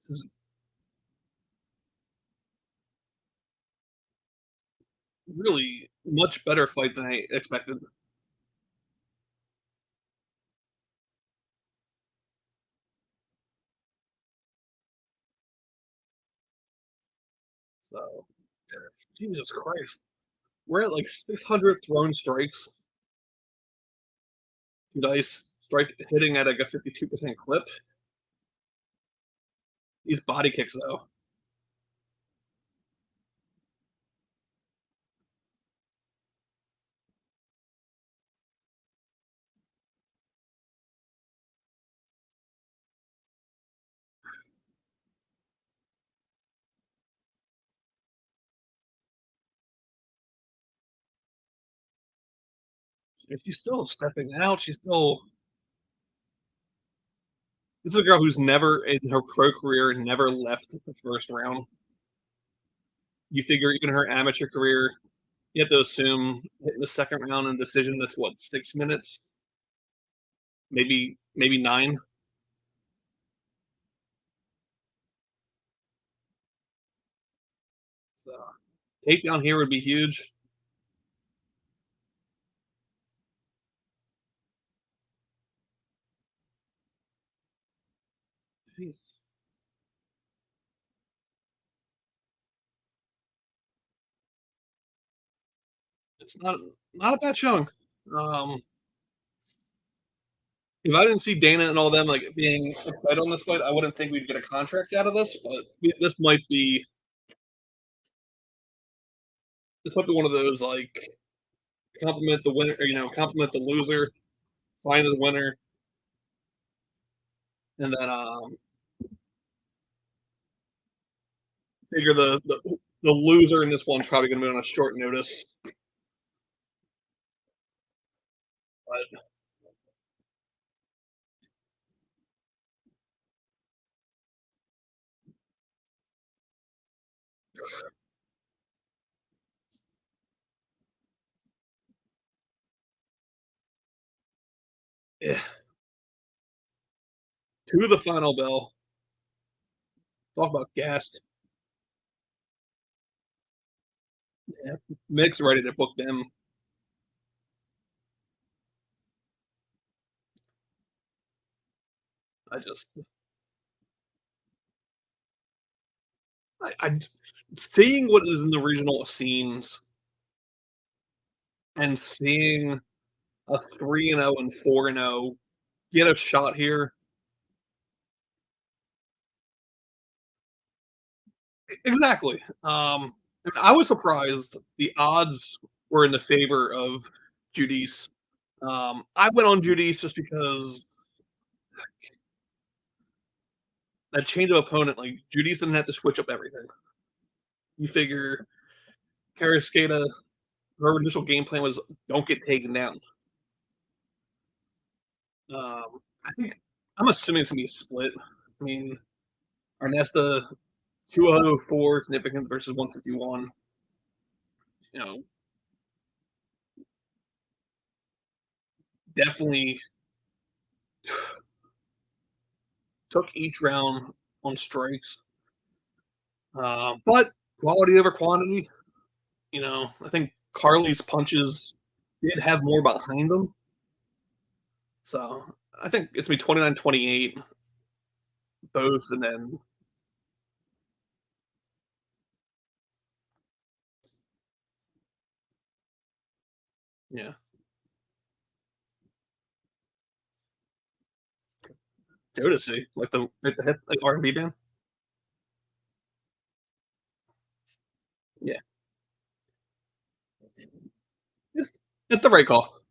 This is really much better fight than I expected. So Jesus Christ, we're at like 600 thrown strikes. Dice strike hitting at like a 52% clip. These body kicks though. She's still stepping out. She's still. This is a girl who's never in her pro career never left the first round. You figure even her amateur career, you have to assume in the second round and decision that's what 6 minutes, maybe nine. So takedown here would be huge. Jeez. It's not a bad showing. Um, if I didn't see Dana and all them like being excited on this fight, I wouldn't think we'd get a contract out of this. But this might be one of those like compliment the winner, or, compliment the loser, find the winner, and then figure the loser in this one's probably going to be on a short notice. But yeah, to the final bell. Talk about gassed. Yeah, Mick's ready to book them. I just, I seeing what is in the regional scenes and seeing a 3-0 and 4-0 get a shot here. Exactly. I was surprised the odds were in the favor of Judice. I went on Judice just because that change of opponent, like Judice didn't have to switch up everything. You figure Carrasqueta, her initial game plan was don't get taken down. I think I'm assuming it's gonna be a split. I mean, Arnesta 204 significant versus 151. You know, definitely took each round on strikes, but quality over quantity. I think Carly's punches did have more behind them. So I think it's gonna be 29-28 both, and then yeah. Jodeci, like the hip like R&B band. Yeah, it's it's the right call.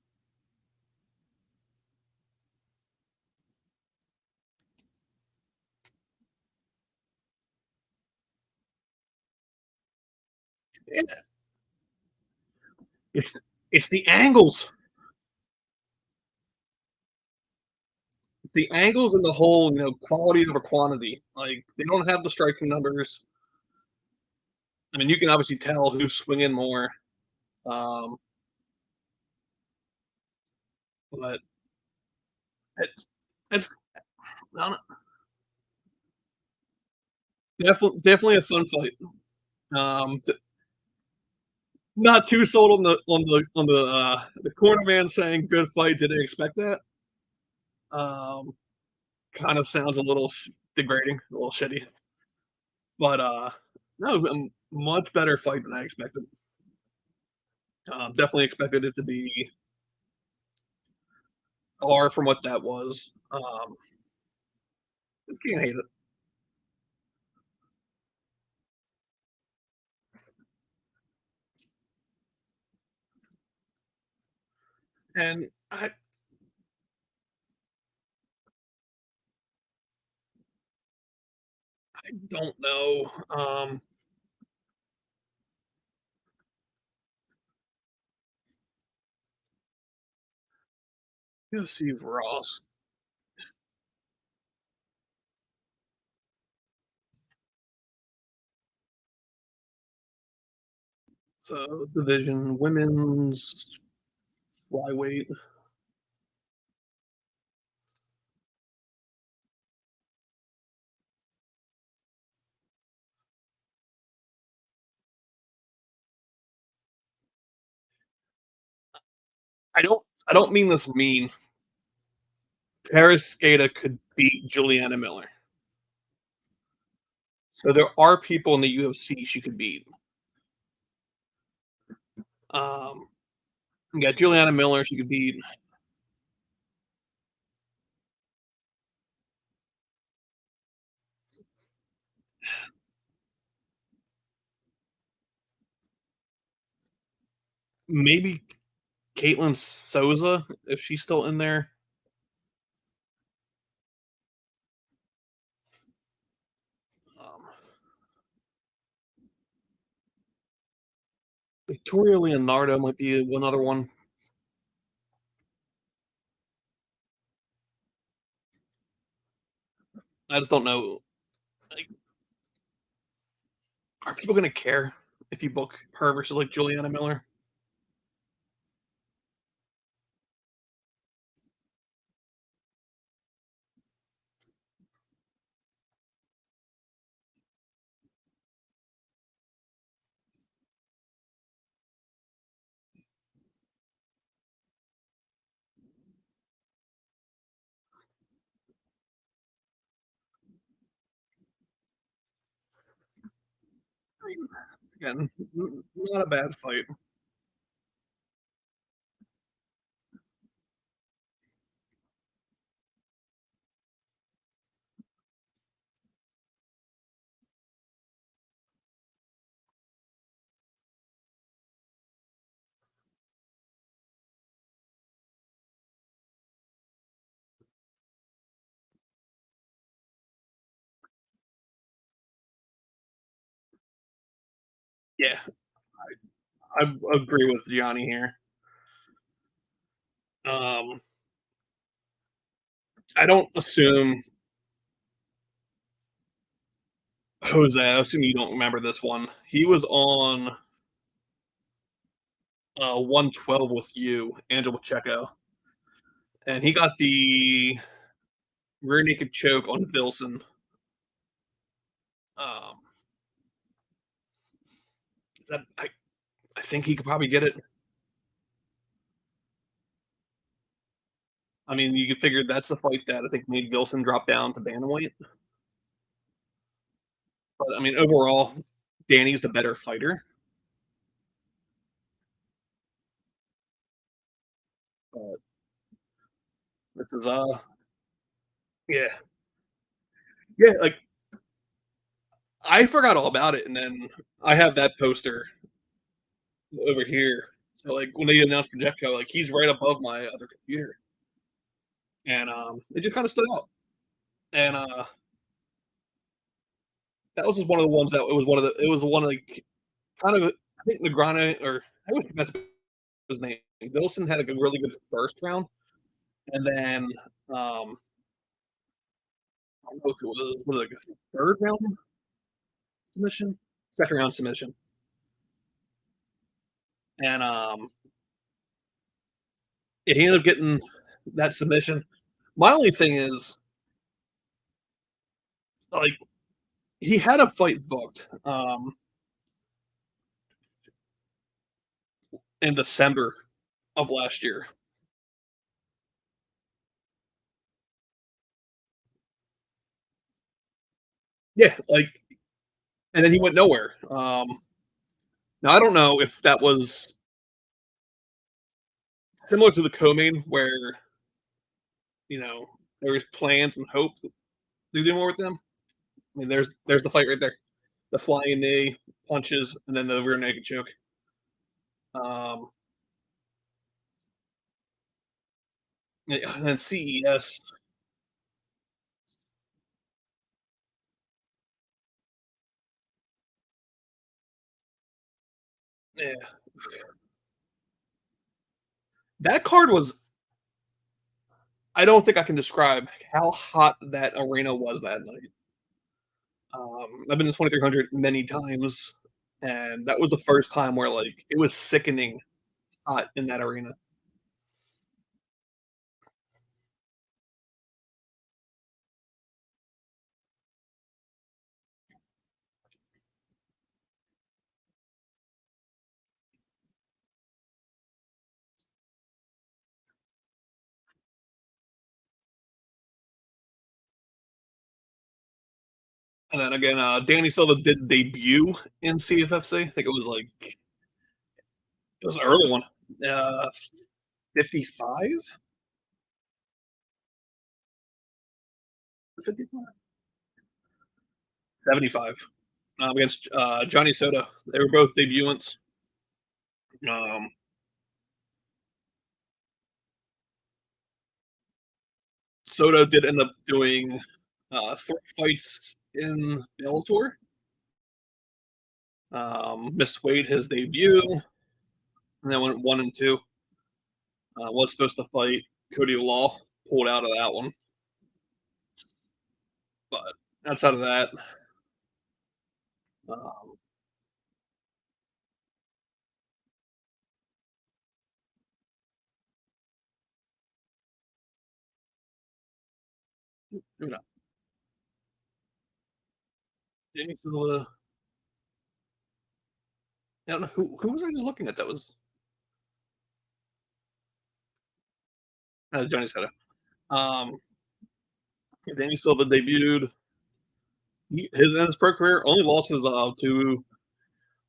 Yeah, it's it's the angles, the angles and the whole quality over quantity. Like they don't have the striking numbers. I mean, you can obviously tell who's swinging more, um, but it's it's not, definitely a fun fight. D Not too sold on the corner man saying, "Good fight, didn't expect that." Um, Kinda sounds a little degrading, a little shitty, but, no, much better fight than I expected. Definitely expected it to be far from what that was. Can't hate it, and I don't know, UFC Ross. So, division, women's flyweight. I don't mean this mean. Paris Skata could beat Juliana Miller. So there are people in the UFC she could beat. Um, yeah, Juliana Miller she could beat. Maybe Caitlin Souza if she's still in there. Um, Victoria Leonardo might be another one. I just don't know. Like, are people going to care if you book her versus like Juliana Miller? I mean, again, not a bad fight. Yeah, I agree with Gianni here. Um, I don't assume Jose. I assume you don't remember this one. He was on 112 with you, Angela Pacheco, and he got the rear naked choke on Vilson. Um, that I think he could probably get it. I mean, you could figure that's the fight that I think made Vilson drop down to bantamweight. But I mean, overall, Danny's the better fighter. But this is yeah. Yeah, like I forgot all about it, and then I have that poster over here. So like when they announced Projecto, like he's right above my other computer, and it just kind of stood out. And that was just one of the ones that it was one of like kind of I think Negrana or I always think that's his name. Wilson had a really good first round, and then I don't know if it was it like a third round submission, second round submission, and yeah, he ended up getting that submission. My only thing is like he had a fight booked in December of last year. Yeah, like, and then he went nowhere. Now I don't know if that was similar to the co-main where there was plans and hope to do more with them. I mean, there's the fight right there, the flying knee, punches, and then the rear naked choke. Um, yeah, and then CES, yeah, that card was. I don't think I can describe how hot that arena was that night. I've been to 2300 many times, and that was the first time where like it was sickening hot in that arena. And then again, Danny Silva did debut in CFFC. I think it was like it was an early one, 55, 55, 75 against Johnny Soda. They were both debutants. Um, Soto did end up doing 3 fights in Bellator. Missed weight his debut, and then went 1-2. Was supposed to fight Cody Law, pulled out of that one. But outside of that, um, you know, Danny Silva. I don't know who was I just looking at. That was Johnny Soto. Um, Danny Silva debuted. His in his pro career only losses to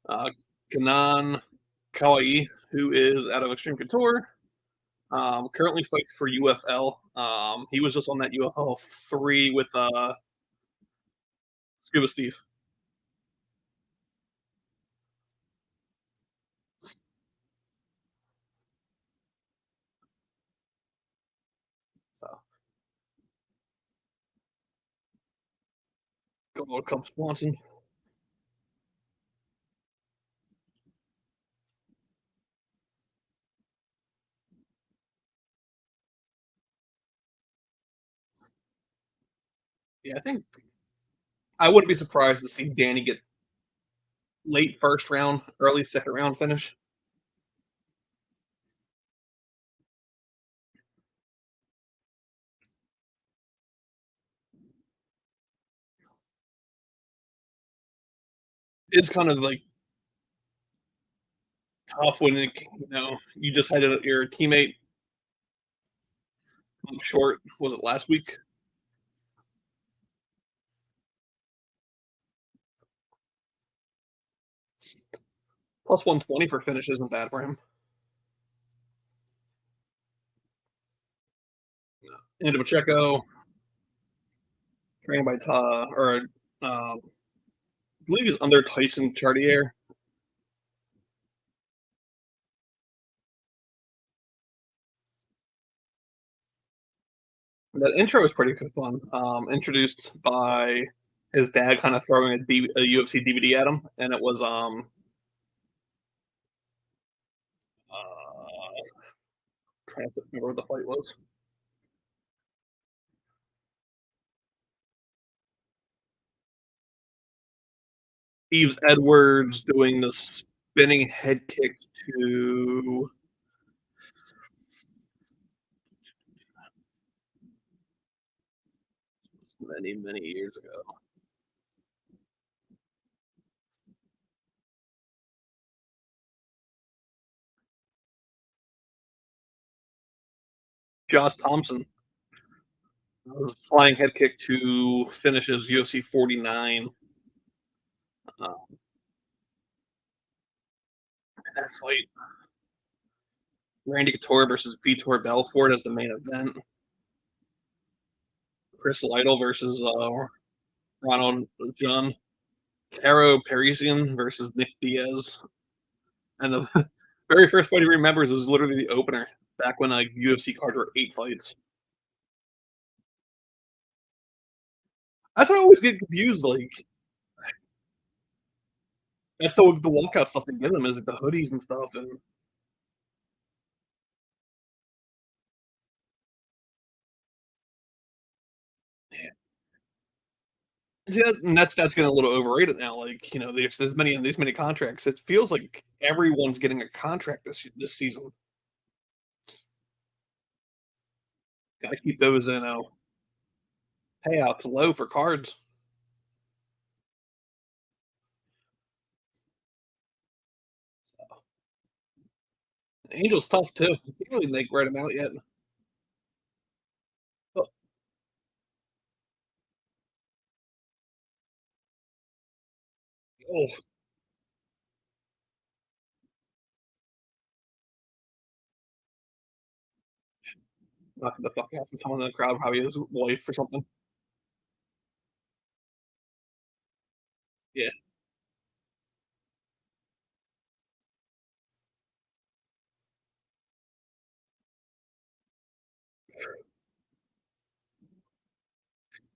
uh, Kanan Kawai, who is out of Extreme Couture. Currently fights for UFL. He was just on that UFL 3 with Scuba Steve. So, go World Cup Swanson. Yeah, I think I wouldn't be surprised to see Danny get late first round, early second round finish. It's kind of like tough when you just had your teammate come short. Was it last week? Plus 120 for finish isn't bad for him. Andy Pacheco, trained by I believe he's under Tyson Chartier. That intro was pretty good fun. Introduced by his dad, kind of throwing a UFC DVD at him, and it was trying to remember what the fight was. Eves Edwards doing the spinning head kick to many years ago. Josh Thompson flying head kick to finishes UFC 49. Uh, that fight, Randy Couture versus Vitor Belfort as the main event. Chris Lytle versus Ronald John. Caro Parisian versus Nick Diaz. And the very first fight he remembers was literally the opener back when UFC cards were 8 fights. That's why I always get confused. Like, that's the walkout stuff they give them is like the hoodies and stuff. And see, that's getting a little overrated now. Like, there's many contracts. It feels like everyone's getting a contract this season. Got to keep those payouts low for cards. Angel's tough too. He can't really make right amount yet. Oh, oh, knocking the fuck out from someone in the crowd, probably his wife or something. Yeah,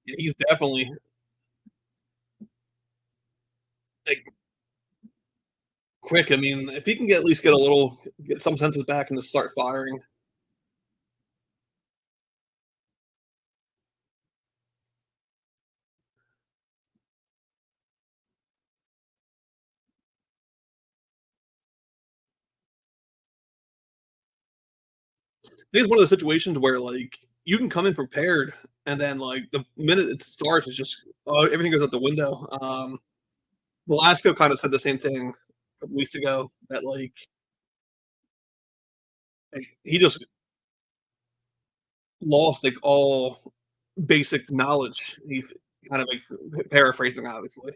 yeah, he's definitely like quick. I mean, if he can at least get some senses back and just start firing. It's one of those situations where like you can come in prepared, and then like the minute it starts, it's just everything goes out the window. Velasco kind of said the same thing a couple weeks ago that like, he just lost like all basic knowledge. He's kind of like paraphrasing, obviously.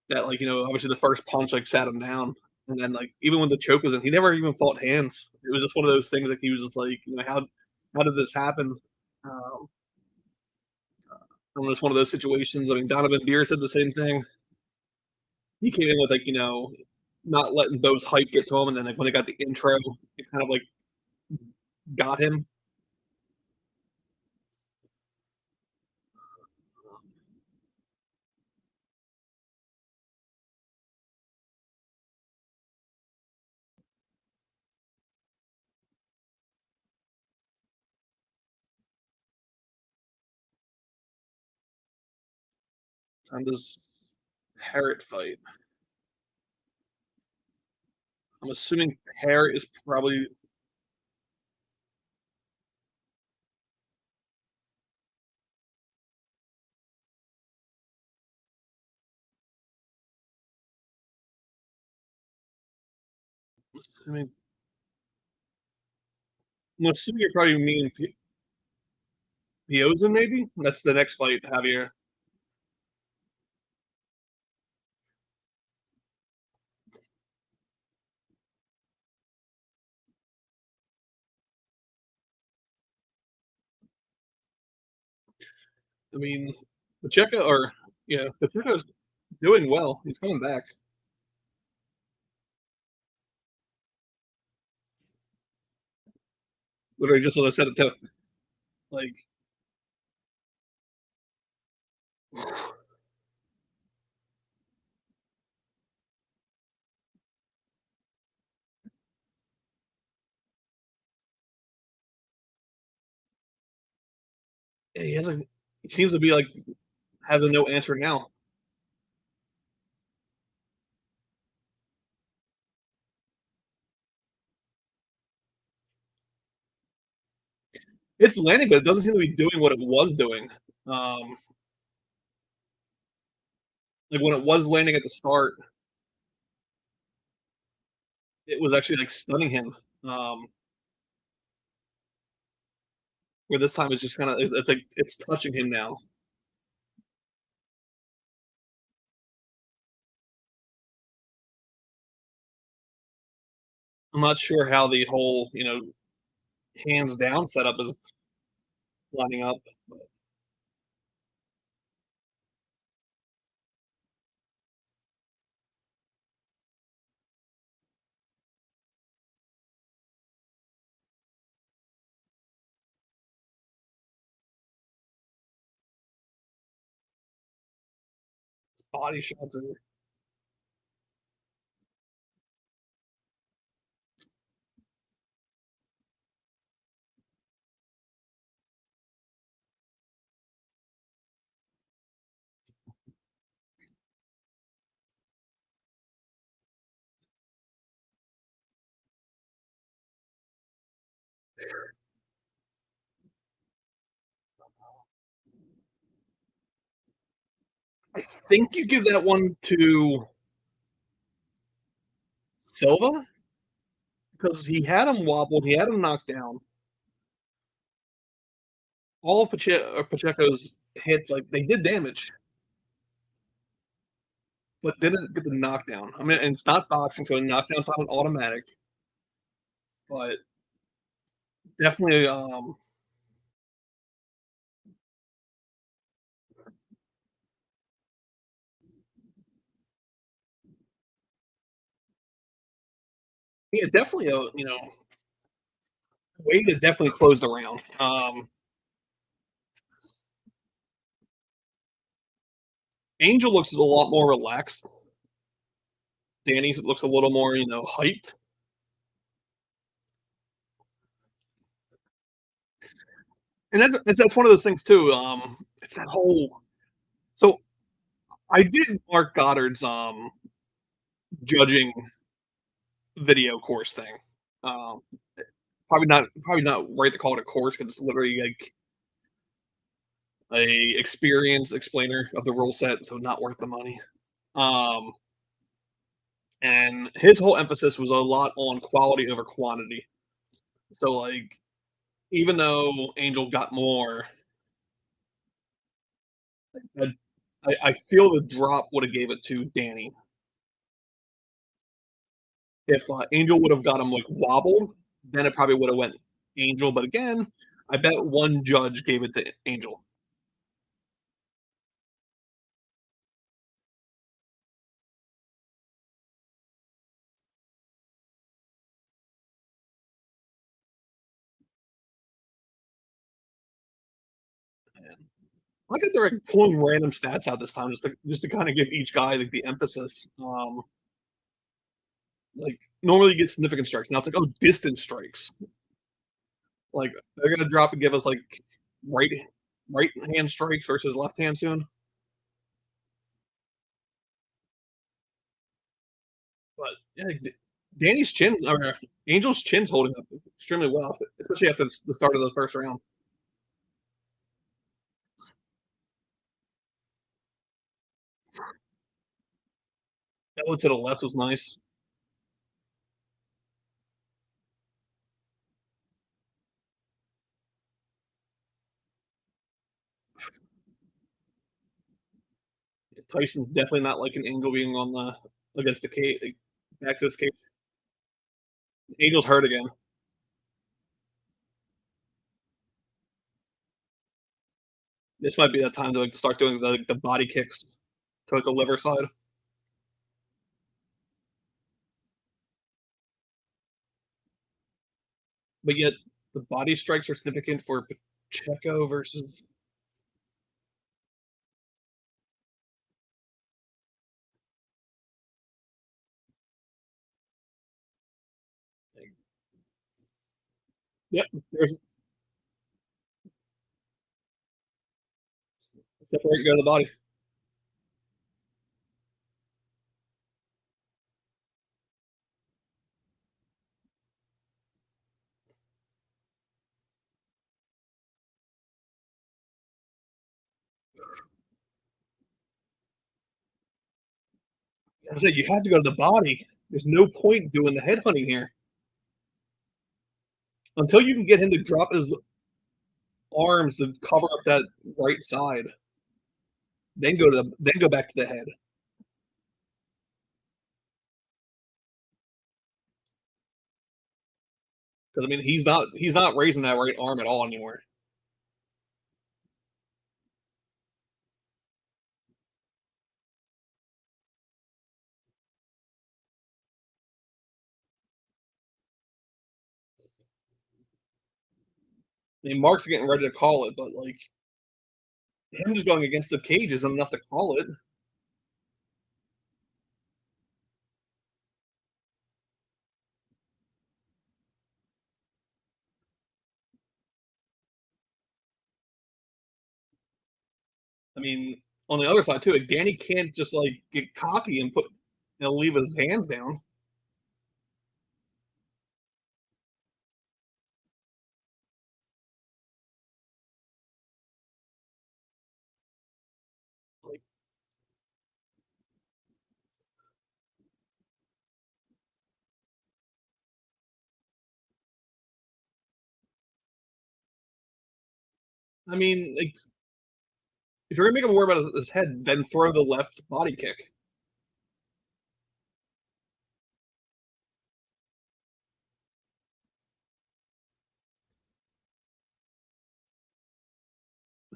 That like obviously the first punch like sat him down, and then like even when the choke was in, he never even fought hands. It was just one of those things like he was just like how did this happen? Um, and it's one of those situations. I mean, Donovan Beer said the same thing. He came in with like not letting those hype get to him, and then like when they got the intro, it kind of like got him. On this Parrot fight. I'm assuming Parrot is probably assuming I'm assuming you're probably meaning Piozin, maybe? That's the next fight, Javier. I mean, Pacheco, or yeah, Pacheco's doing well. He's coming back. Literally just as I said it to like yeah, he seems to be like having no answer now. It's landing, but it doesn't seem to be doing what it was doing. Um, like when it was landing at the start, it was actually like stunning him. Um, where this time it's just kind of it's like it's touching him now. I'm not sure how the whole hands down setup is lining up. Body shots are I think you give that one to Silva because he had him wobbled, he had him knocked down. All of Pacheco's hits, like they did damage, but didn't get the knockdown. I mean, and it's not boxing, so a knockdown's not an automatic, but definitely, yeah, definitely a way to definitely close the round. Angel looks a lot more relaxed. Danny looks a little more, hyped. And that's one of those things too. It's that whole. So I did Mark Goddard's judging video course thing. Um, probably not right to call it a course because it's literally like a experience explainer of the rule set, so not worth the money. Um, and his whole emphasis was a lot on quality over quantity. So like, even though Angel got more, I, I feel the drop would have gave it to Danny. If Angel would have got him like wobbled, then it probably would have went Angel. But again, I bet one judge gave it to Angel. I like that they're like pulling random stats out this time just to kind of give each guy like the emphasis. Like normally you get significant strikes. Now it's like, oh, distance strikes. Like they're gonna drop and give us like right right hand strikes versus left hand soon. But yeah, like, Danny's chin or Angel's chin's holding up extremely well, especially after the start of the first round. That one to the left was nice. Tyson's definitely not like an Angel being on the against the cage, like, back to his cage. Angel's hurt again. This might be the time to like start doing the body kicks to like the liver side. But yet the body strikes are significant for Pacheco versus like, yep, there's separate go to the body. I said you have to go to the body. There's no point doing the headhunting here until you can get him to drop his arms to cover up that right side. Then go back to the head. Because I mean he's not raising that right arm at all anymore. I mean Mark's getting ready to call it, but like him just going against the cage isn't enough to call it. I mean, on the other side too, like Danny can't just like get cocky and leave his hands down. Like I mean, like if you're gonna make him worry about his head, then throw the left body kick.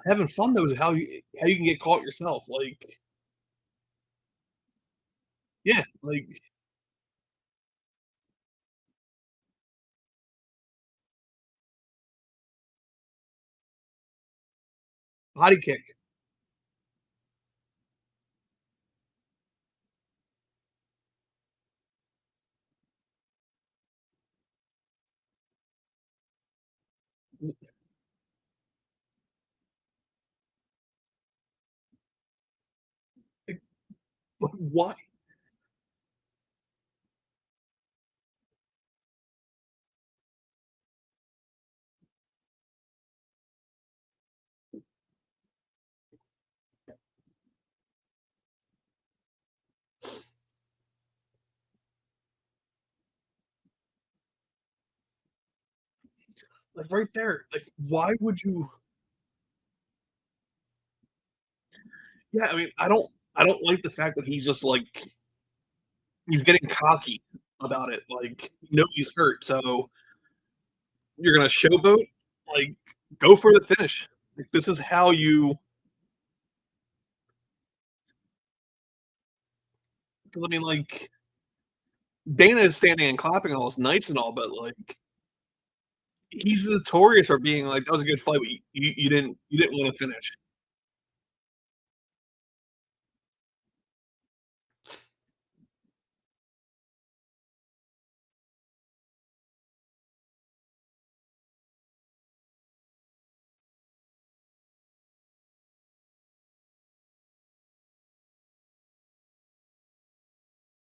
Having fun though is how you can get caught yourself. Like yeah, like body kick. Like, why? Like right there. Like why would you? Yeah, I mean, I don't like the fact that he's just like he's getting cocky about it. Like you know he's hurt, so you're gonna showboat. Like go for the finish. Like, this is how you. Because I mean, like Dana is standing and clapping all this nice and all, but like he's notorious for being like that was a good fight, but you didn't want to finish.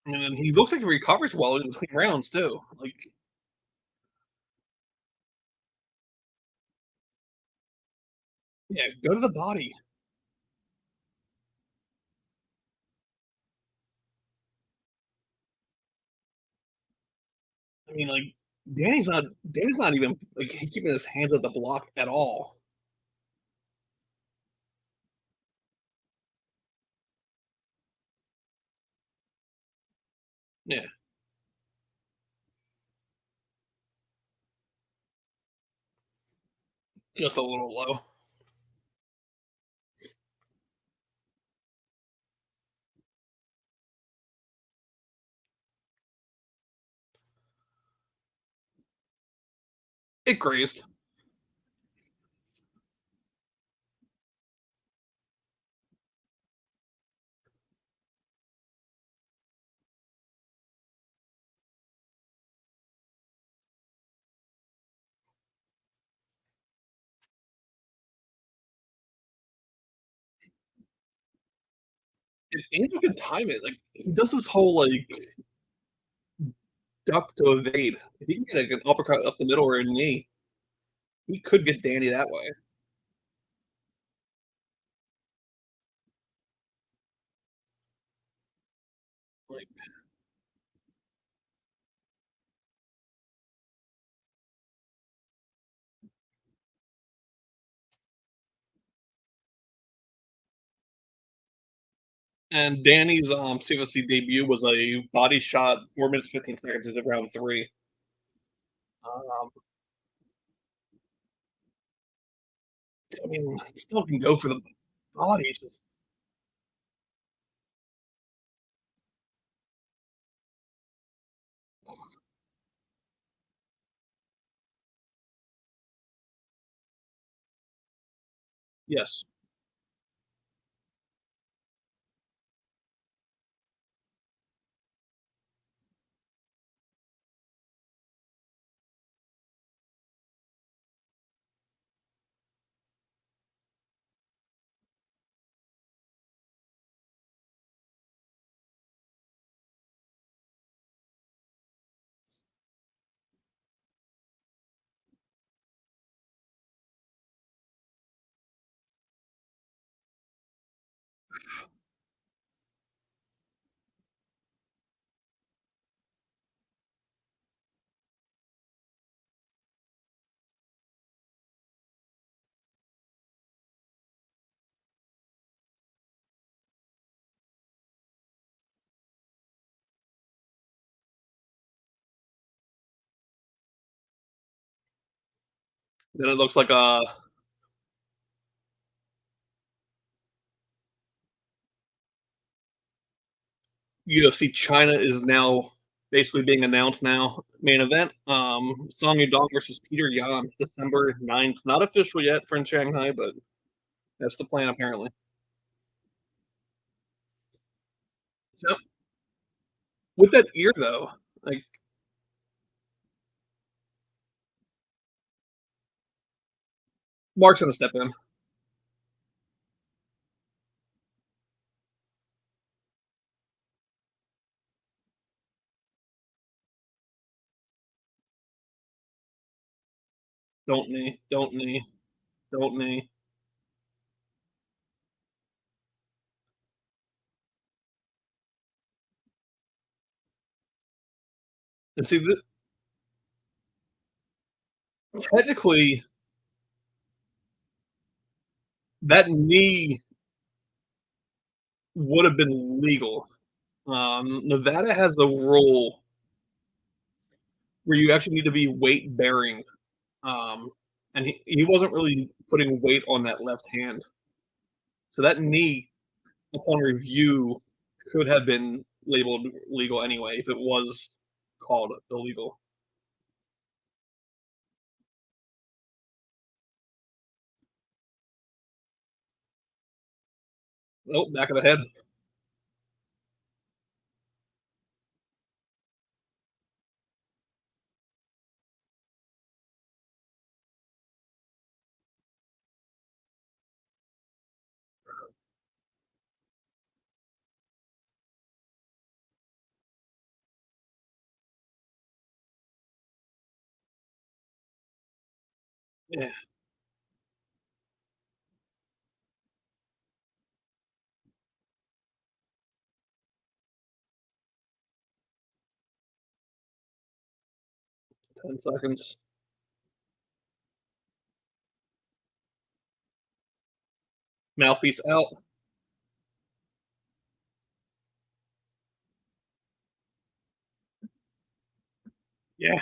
And he looks like he recovers well in between rounds too. Like yeah, go to the body. I mean, like Danny's not even like keeping his hands at the block at all. Yeah, just a little low. It grazed. And Angel can time it. Like he does this whole like duck to evade. If he can get like, an uppercut up the middle or a knee, he could get Danny that way. Like, and Danny's CFC debut was a body shot, 4 minutes 15 seconds into round three. Um, I mean, still can go for the body. It's just yes. Then it looks like UFC China is now basically being announced now. Main event, Song Yudong versus Peter Yan, December 9th. Not official yet for in Shanghai, but that's the plan apparently. So with that ear though, like Mark's gonna step in. Don't knee, don't knee, don't knee. And see, technically, that knee would have been legal. Nevada has the rule where you actually need to be weight bearing. Um, and he wasn't really putting weight on that left hand. So that knee, upon review, could have been labeled legal anyway if it was called illegal. Oh, back of the head. Yeah, 10 seconds. Mouthpiece out. Yeah.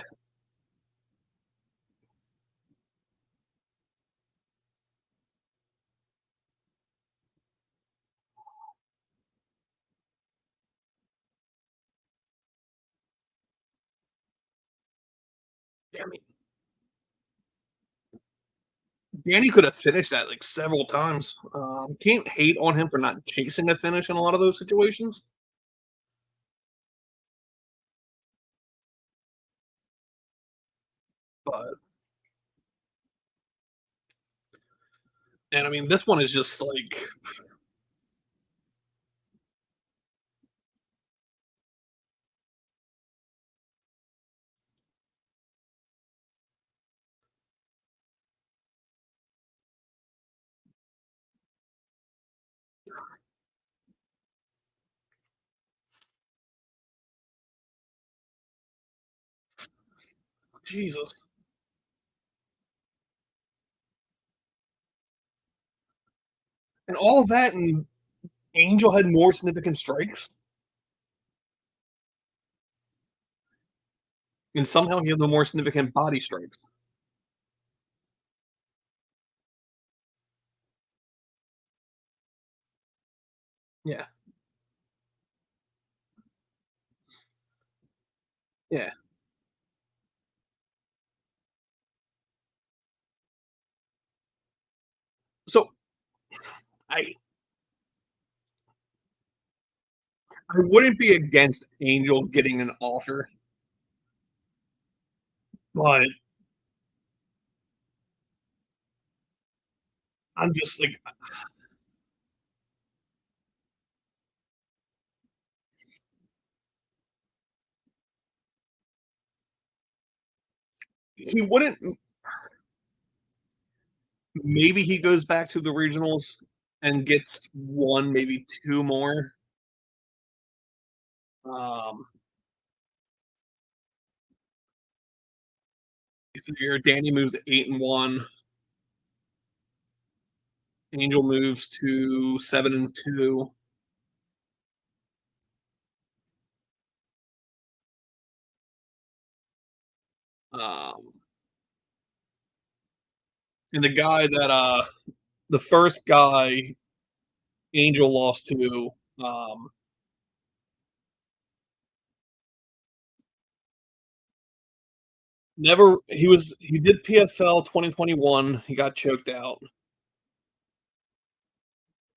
Damn it. Danny could have finished that like several times. Can't hate on him for not chasing a finish in a lot of those situations. But and I mean, this one is just like Jesus, and all that, and Angel had more significant strikes, and somehow he had the more significant body strikes. Yeah, yeah. So I I wouldn't be against Angel getting an offer, but I'm just like he wouldn't. Maybe he goes back to the regionals and gets 1, maybe 2 more. Um, if your Danny moves to 8-1, Angel moves to 7-2. Um, and the guy that the first guy Angel lost to, um, never he did PFL 2021. He got choked out.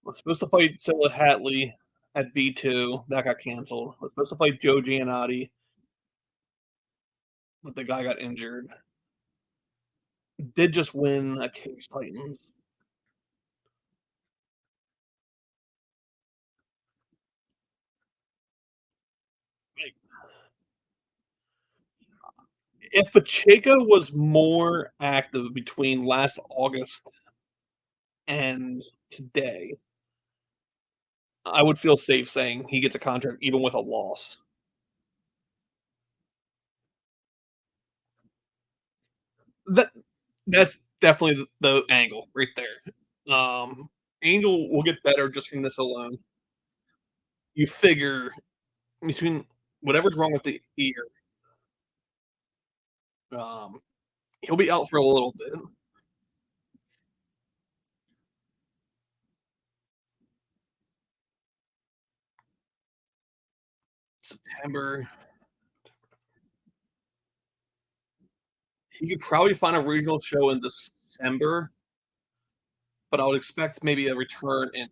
Was supposed to fight Scylla Hatley at B2. That got canceled. Was supposed to fight Joe Giannotti, but the guy got injured. Did just win a Cage Titans. Like, if Pacheco was more active between last August and today, I would feel safe saying he gets a contract even with a loss. That that's definitely the angle right there. Angel will get better just from this alone. You figure between whatever's wrong with the ear, um, he'll be out for a little bit. September, he could probably find a regional show in December, but I would expect maybe a return in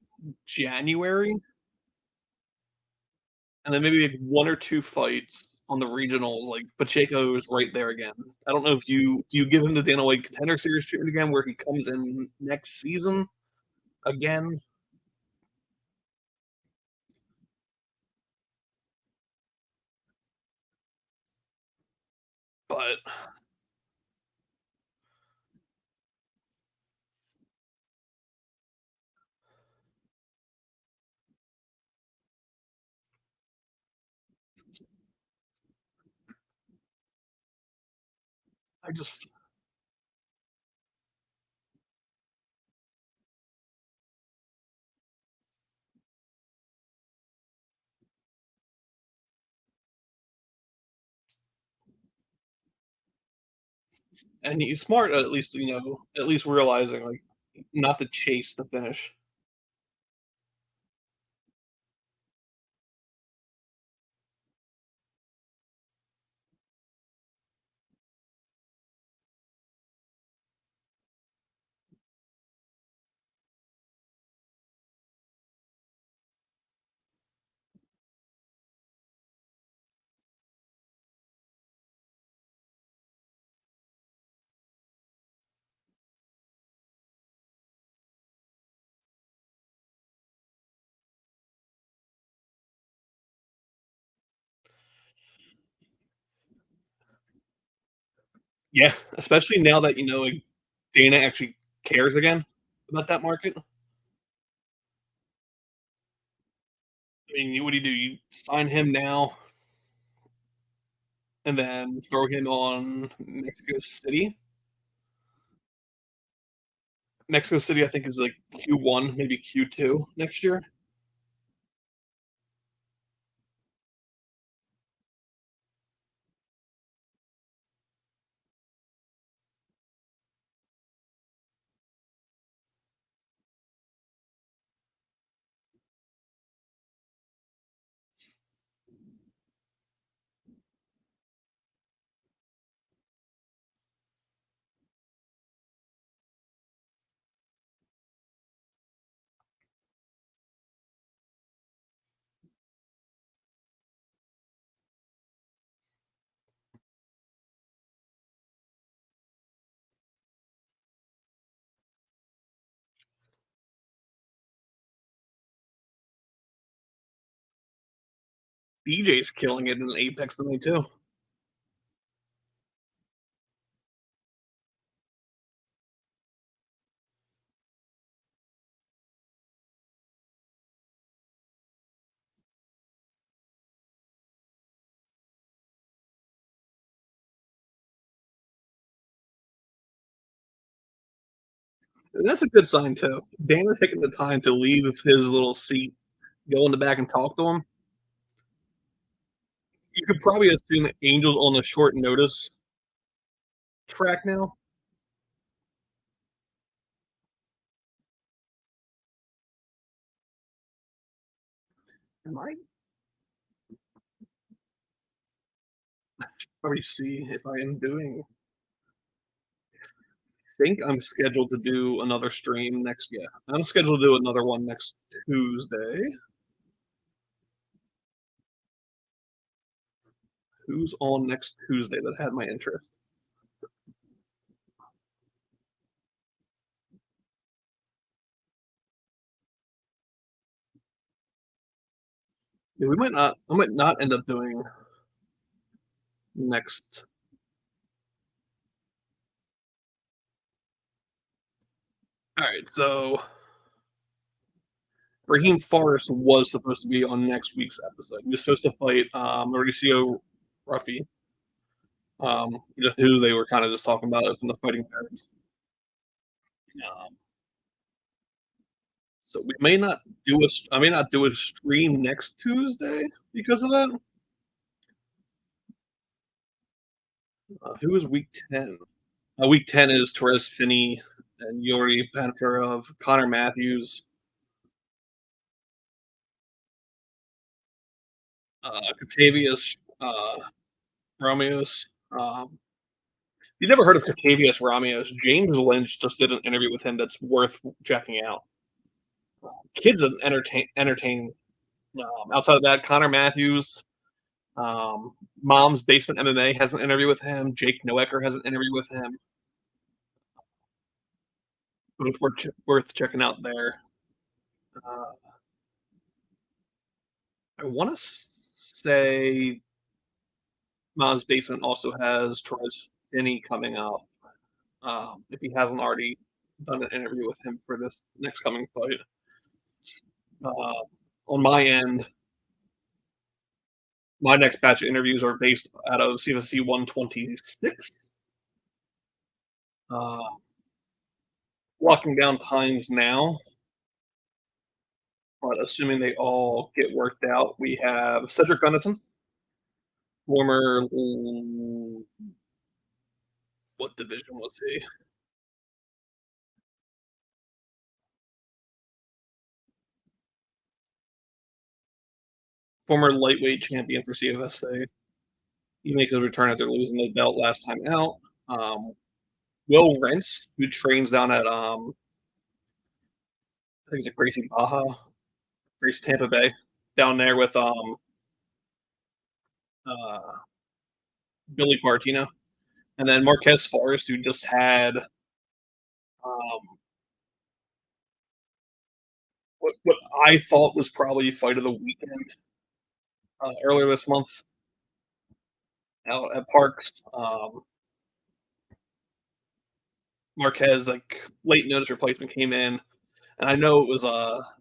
January, and then maybe like 1 or 2 fights on the regionals. Like Pacheco is right there again. I don't know if you give him the Dana White Contender Series treatment again, where he comes in next season again, but I just and he's smart at least, at least realizing like not to chase the finish. Yeah, especially now that, like, Dana actually cares again about that market. I mean, what do? You sign him now and then throw him on Mexico City? Mexico City, I think, is, like, Q1, maybe Q2 next year. BJ's killing it in Apex lately too. And that's a good sign too. Dana taking the time to leave his little seat, go in the back and talk to him. You could probably assume Angel's on a short notice track now. Am I Let me see if I am doing. Think I'm scheduled to do another stream next. Yeah, I'm scheduled to do another one next Tuesday. Who's on next Tuesday that had my interest? Yeah, we might not. I might not end up doing next. All right, so Raheem Forrest was supposed to be on next week's episode. He was supposed to fight Mauricio Ruffy, just who they were kind of just talking about it from the fighting terms. Um, so we may not do a. I may not do a stream next Tuesday because of that. Who is week 10? Week 10 is Torres Finney and Yuri Panferov, Connor Matthews, Octavius Romeos. You never heard of Octavius Romeos? James Lynch just did an interview with him that's worth checking out. Kids entertain. Outside of that, Connor Matthews, um, Mom's Basement MMA has an interview with him. Jake Noecker has an interview with him. Both worth checking out there. Uh, I want to say Mom's Basement also has Torres Finney coming up. If he hasn't already done an interview with him for this next coming fight. Uh, on my end, my next batch of interviews are based out of CFC 126. Uh, Locking down times now, but assuming they all get worked out, we have Cedric Gunnison, former what division was he? Former lightweight champion for CFSA. He makes his return after losing the belt last time out. Um, Will Rentz, who trains down at I think it's like Gracie Baja, Gracie Tampa Bay, down there with uh, Billy Martino, and then Marquez Forrest, who just had what I thought was probably fight of the weekend earlier this month out at Parks. Marquez, like, late notice replacement came in, and I know it was,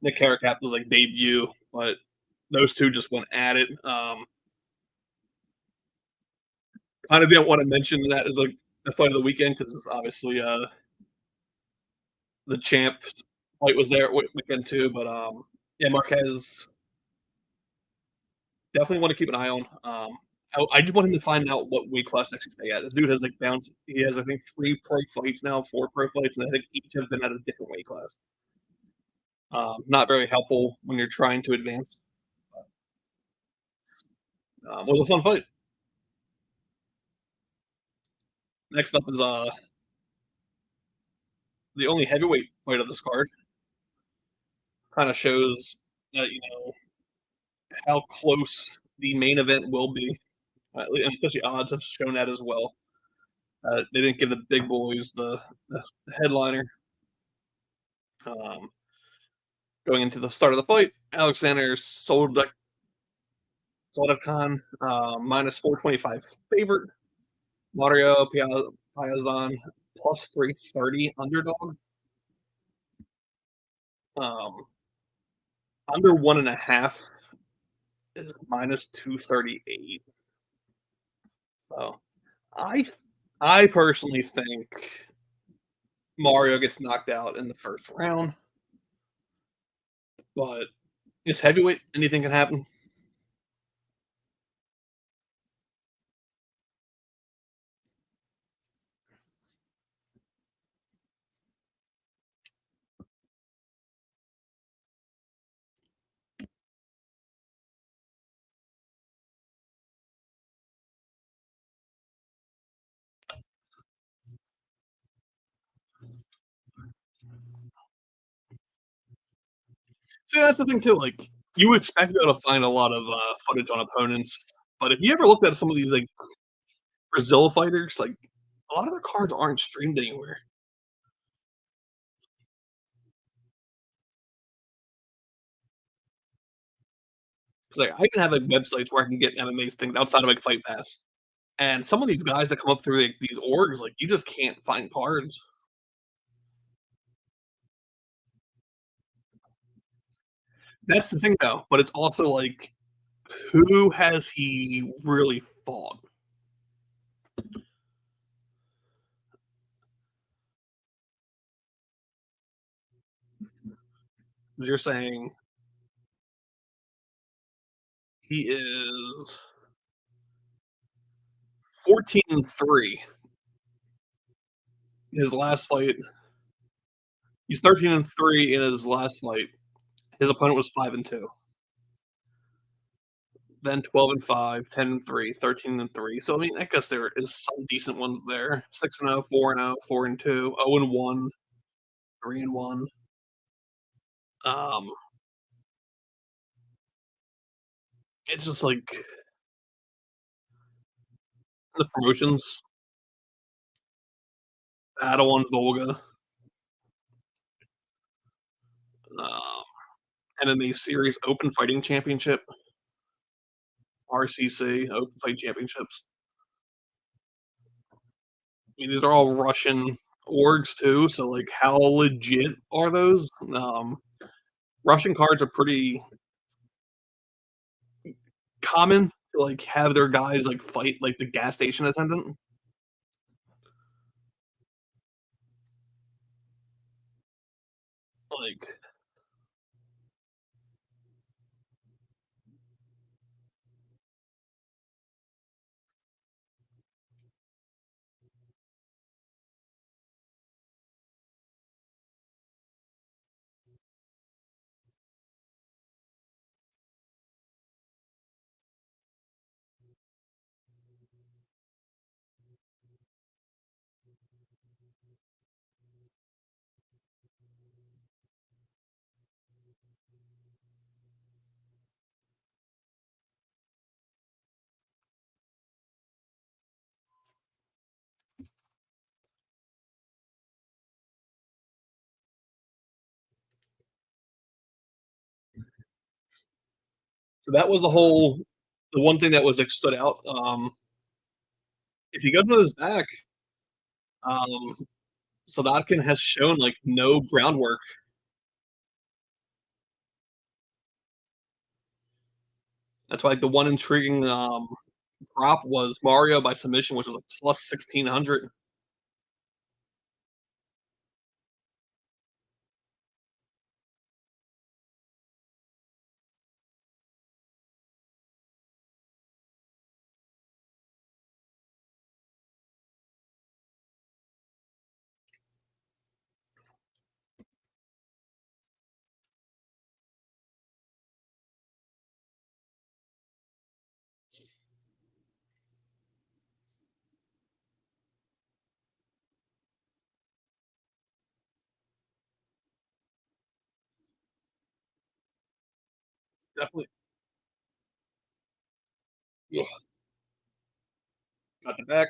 Nick Carracap was, like, debut, but those 2 just went at it. Kinda didn't wanna mention that as, like, the fight of the weekend because obviously, the champ fight was there weekend too, but, yeah, Marquez definitely wanna keep an eye on. I just want him to find out what weight class next to stay at. The dude has, like, bounced he has, I think, 3 pro fights now, 4 pro fights, and I think each have been at a different weight class. Not very helpful when you're trying to advance. It was a fun fight. Next up is, the only heavyweight fight of this card. Kinda shows that, how close the main event will be, and especially odds have shown that as well. They didn't give the big boys the headliner. Um, Going into the start of the fight, Alexander Soldakan, minus 425 favorite. Mario Piazon plus 330 underdog. Um, Under 1.5 is minus 238. So I I personally think Mario gets knocked out in the first round, but it's heavyweight. Anything can happen. See, that's the thing too. Like you would expect to be able to find a lot of footage on opponents, but if you ever looked at some of these like Brazil fighters, like a lot of their cards aren't streamed anywhere. Because like I can have like websites where I can get MMA things outside of like Fight Pass, and some of these guys that come up through like, these orgs, like you just can't find cards. That's the thing though, but it's also like who has he really fought? 'Cause you're saying he is 14-3. His last fight, he's 13-3 in his last fight. His opponent was 5-2. Then 12-5, 10-3, 13-3. So I mean, I guess there is some decent ones there. 6-0, 4-0, 4-2, 0-1, 3-1. Um, it's just like the promotions, Battle on Volga, um, MMA Series Open Fighting Championship, RCC Open Fight Championships. I mean, these are all Russian orgs too, so like how legit are those? Russian cards are pretty common to like have their guys like fight like the gas station attendant. Like so that was the one thing that was like stood out. If he goes on his back, um, Sadotkin has shown, like, no groundwork. That's why, like, the one intriguing, prop was Mario by submission, which was, like, plus 1,600. Definitely. Ugh, got the back.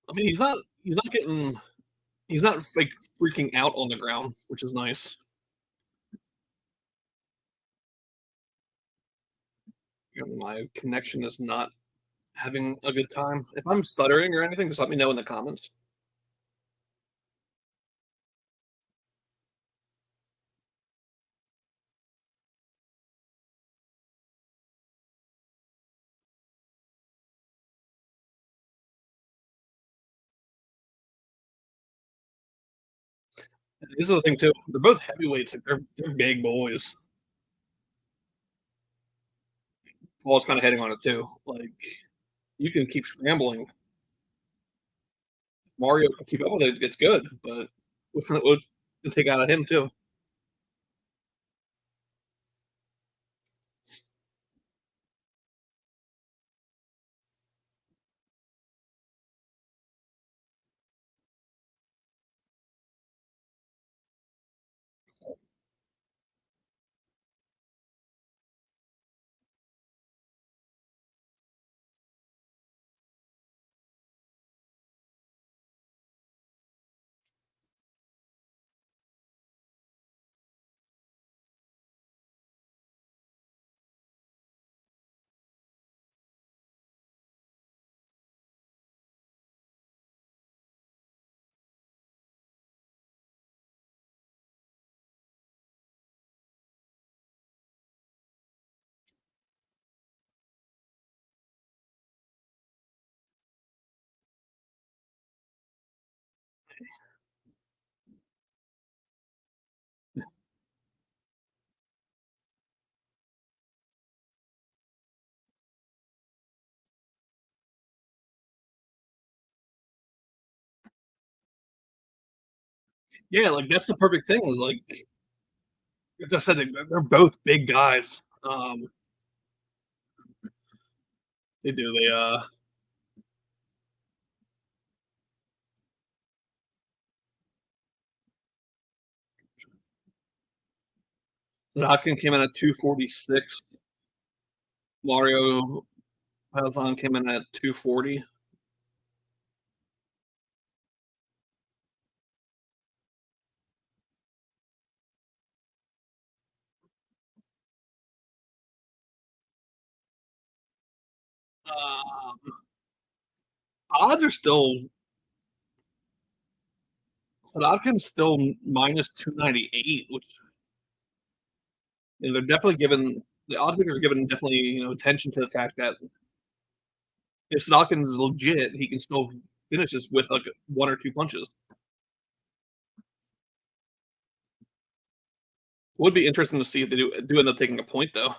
I mean, he's not, like, freaking out on the ground, which is nice. You know, my connection is not having a good time. If I'm stuttering or anything, just let me know in the comments. And this is the thing too, they're both heavyweights, like, they're big boys. Paul's kinda hitting on it too, like, you can keep scrambling. Mario can keep up with it, it's good, but what's to take out of him too. Yeah, like, that's the perfect thing is, like, as I said, they're both big guys. They do, Haken came in at 246. Mario Palazan came in at 240. Um, odds are still Sadotkin's still minus 298, which, they're definitely giving the odds makers are giving definitely, attention to the fact that if Sadotkin's is legit, he can still finish this with, like, 1 or 2 punches. Would be interesting to see if they do end up taking a point, though.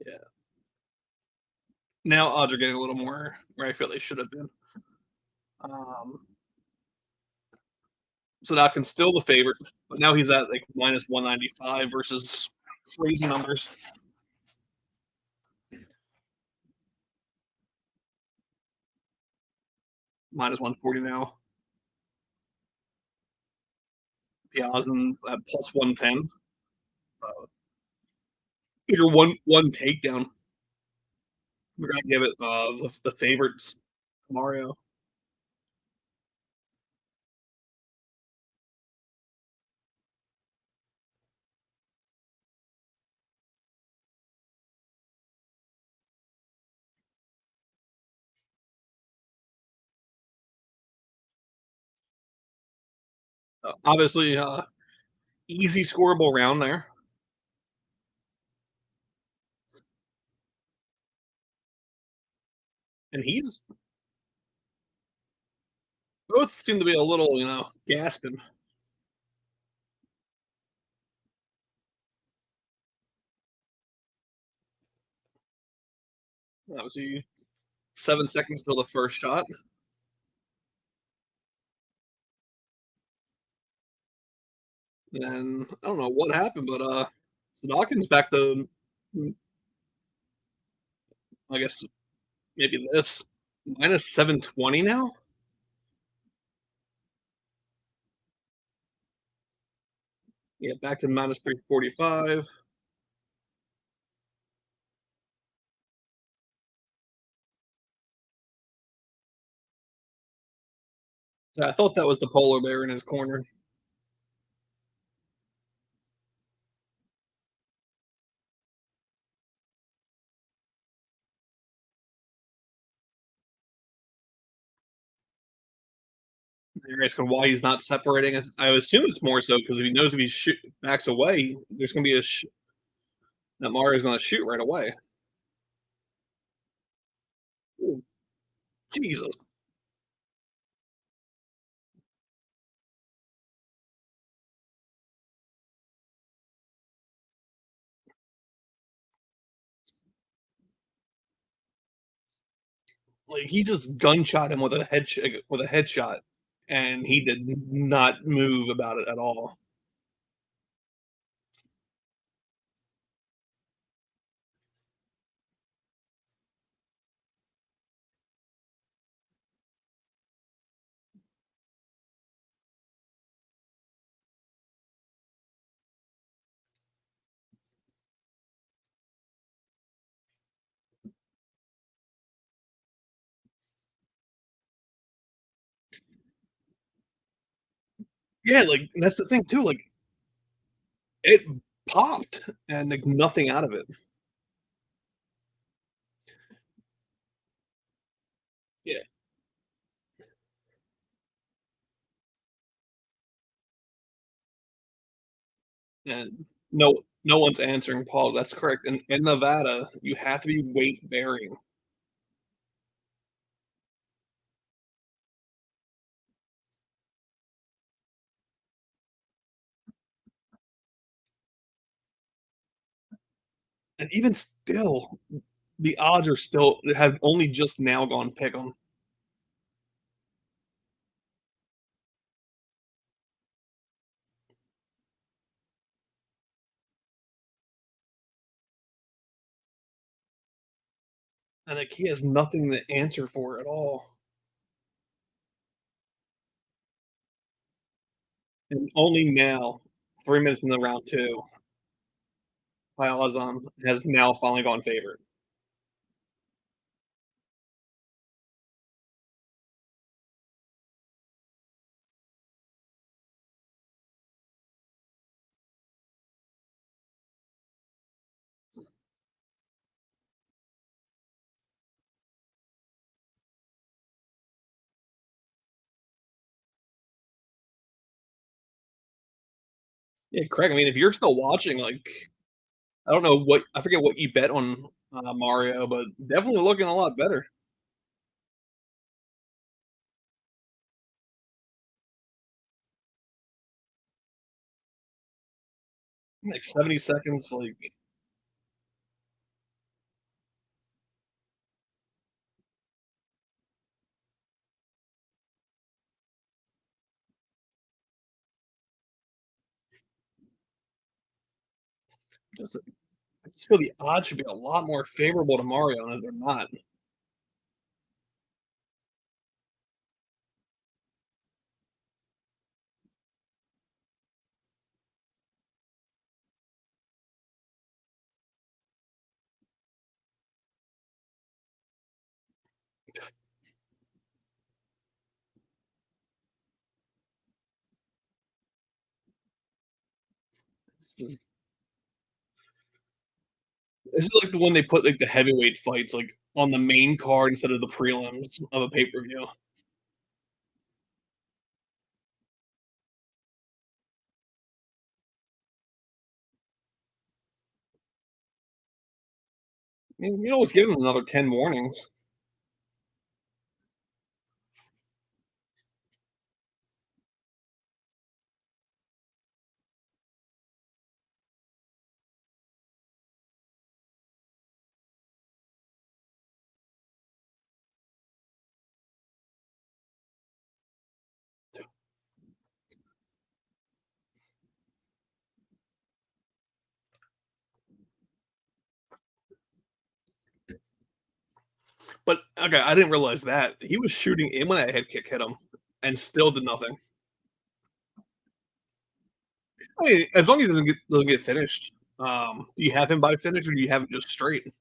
Yeah. Now odds are getting a little more where I feel they should have been. Um, Sadotkin's still the favorite, but now he's at, like, minus 195 versus Crazy numbers. Minus 140 now. Piazza's at plus 110. So figure one takedown. We're gonna give it the favorites, Mario. Obviously, easy scoreable round there, and he's both seem to be a little, gasping. Obviously, 7 seconds till the first shot. And I don't know what happened, but Dawkins back to I guess maybe this minus 720 now. Yeah, back to minus 345. Yeah, I thought that was the polar bear in his corner. You're asking why he's not separating. I assume it's more so because if he knows if he backs away, there's going to be that Mario's going to shoot right away. Ooh, Jesus. Like he just gunshot him with with a headshot, and he did not move about it at all. Yeah, like that's the thing too. Like it popped and like nothing out of it. Yeah, and no one's answering Paul. That's correct. In Nevada, you have to be weight bearing, and even still, the odds are still have only just now gone pick 'em. And like he has nothing to answer for at all. And only now, 3 minutes into round two, Alazan has now finally gone favorite. Yeah, correct. I mean, if you're still watching, like I don't know what I forget what you bet on Mario, but definitely looking a lot better. Like 70 seconds, like Just, I just feel the odds should be a lot more favorable to Mario, and they're not. This is like the one they put like the heavyweight fights like on the main card instead of the prelims of a pay per view. I mean, you always give them another 10 warnings. But okay, I didn't realize that he was shooting in when that head kick hit him, and still did nothing. I mean, as long as he doesn't get finished. Do you have him by finish, or do you have him just straight?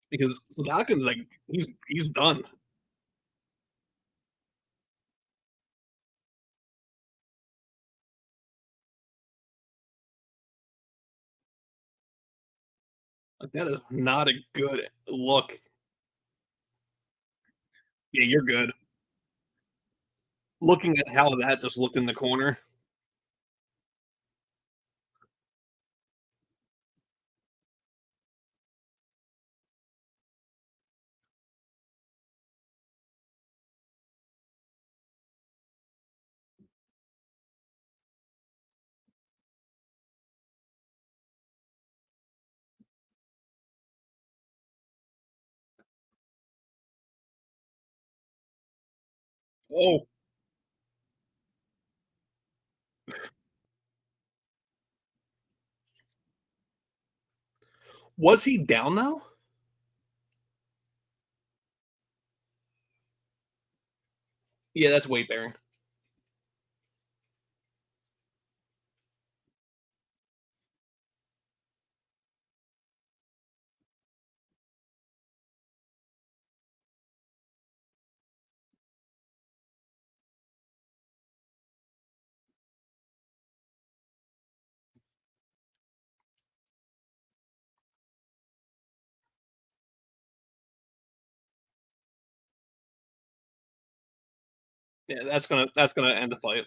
Because Dawkins, like, he's done. Like, that is not a good look. Yeah, you're good. Looking at how that just looked in the corner. Oh, was he down though? Yeah, that's weight bearing. Yeah, that's gonna end the fight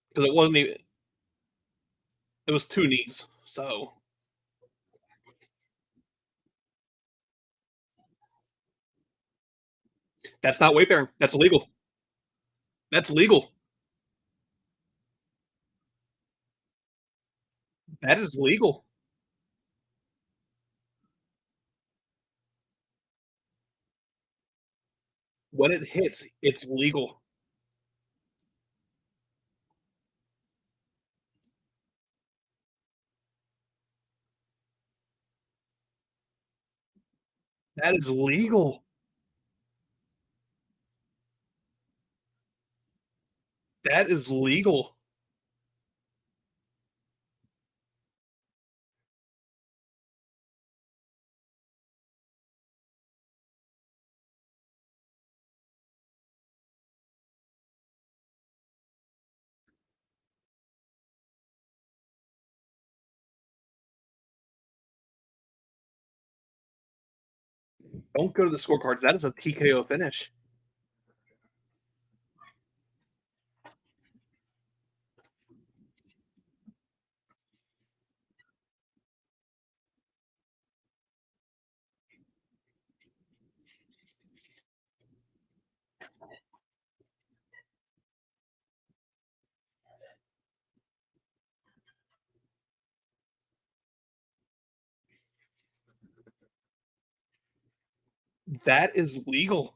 because it wasn't even. It was two knees, so that's not weight bearing. That's illegal. That's legal. That is legal. When it hits, it's legal. That is legal. That is legal. Don't go to the scorecards. That is a TKO finish. That is legal.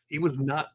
He was not.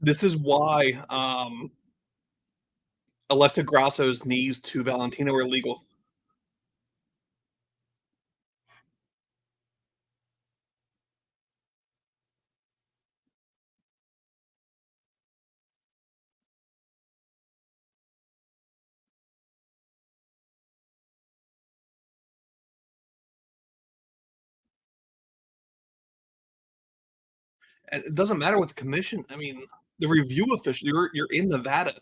This is why, Alexa Grasso's knees to Valentina were illegal. And it doesn't matter what the commission. I mean, the review official. You're in Nevada.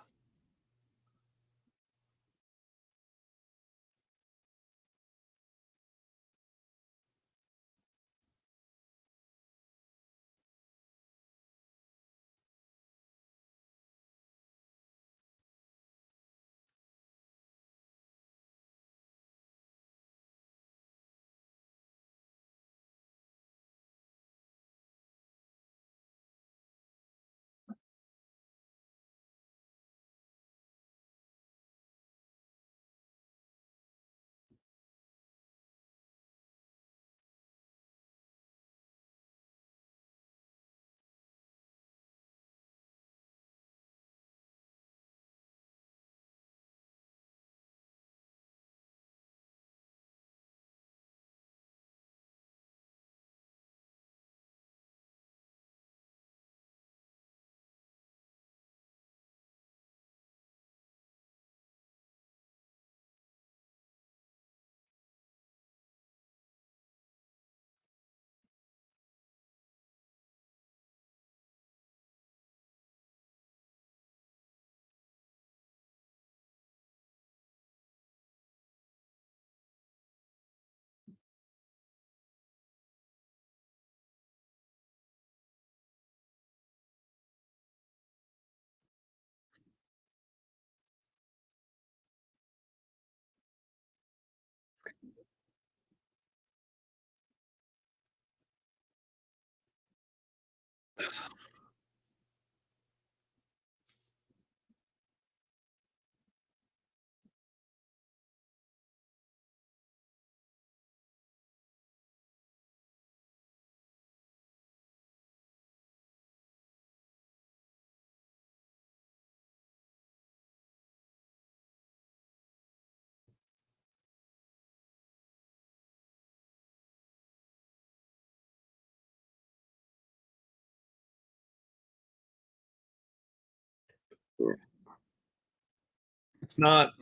It's not.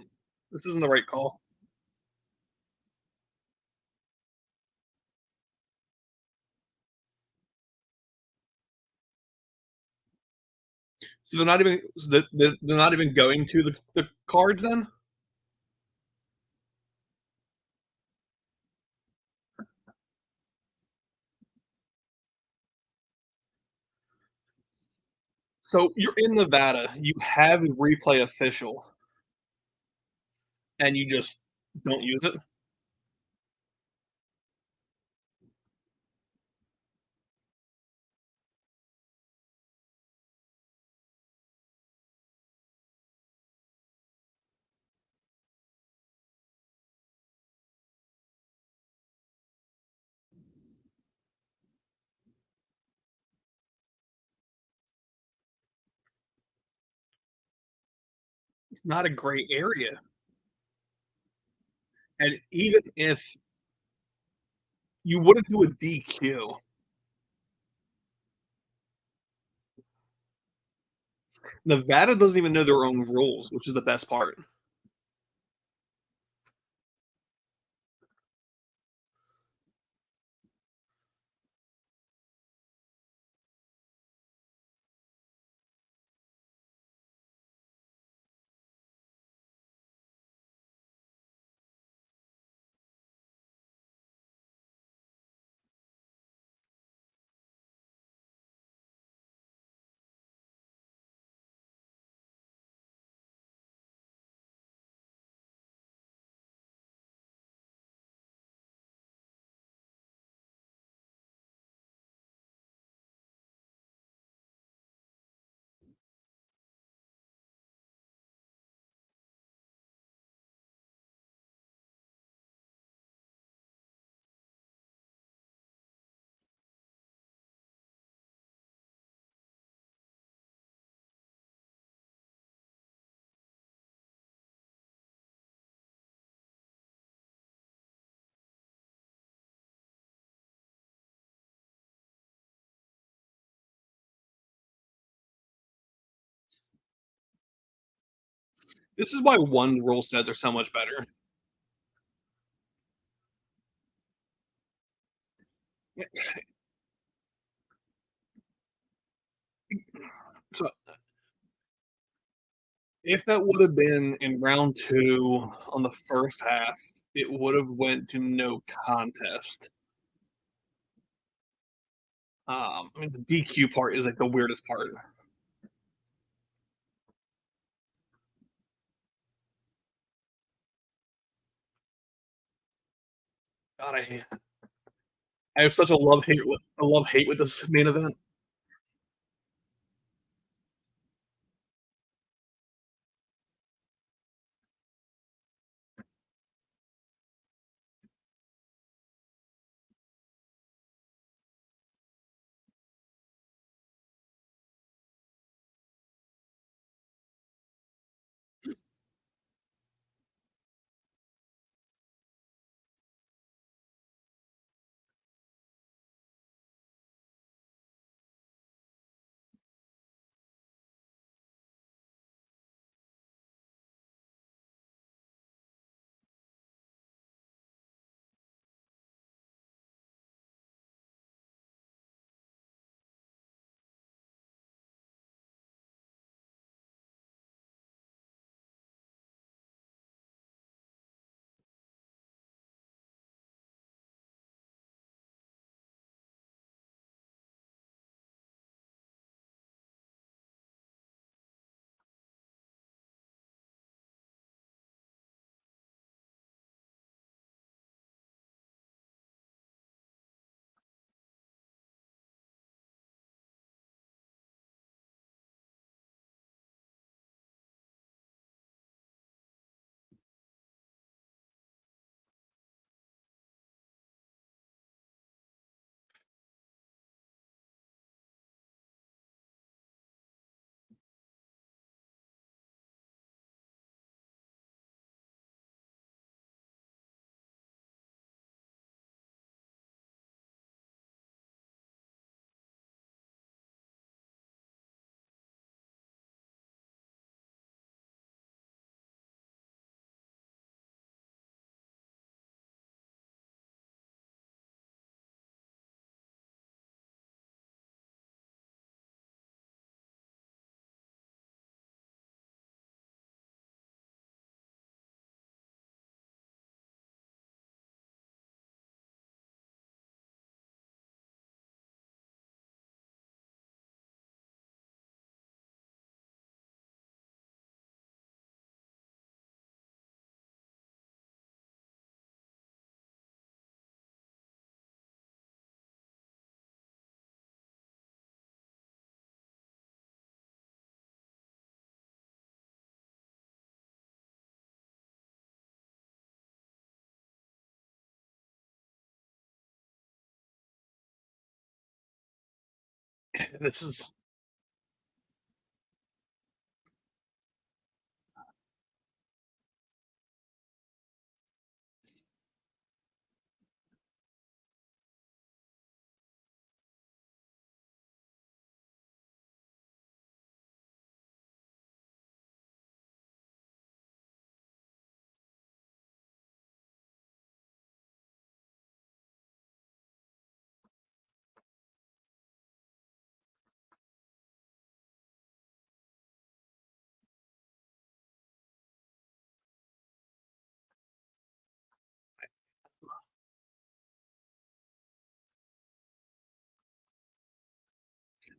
This isn't the right call. So they're not even going to the cards then. So you're in Nevada. You have a replay official, and you just don't use it. It's not a gray area. And even if you wouldn't do a DQ, Nevada doesn't even know their own rules, which is the best part. This is why one rule sets are so much better. Yeah, so if that would have been in round 2 on the first half, it would have went to no contest. I mean, the DQ part is, like, the weirdest part. God, I have such a love-hate with this main event. This is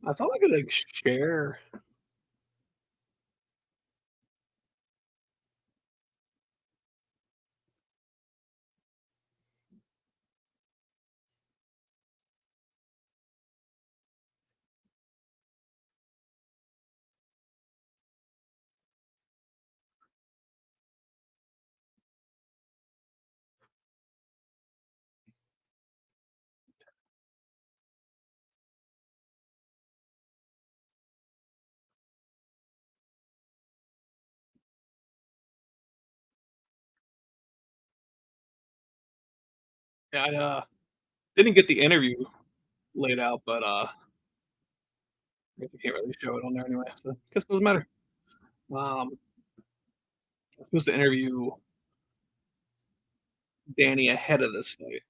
I thought I could, like, share. Yeah, didn't get the interview laid out, but, I guess you can't really show it on there anyway, so guess it doesn't matter. Um, Supposed to interview Danny ahead of this fight.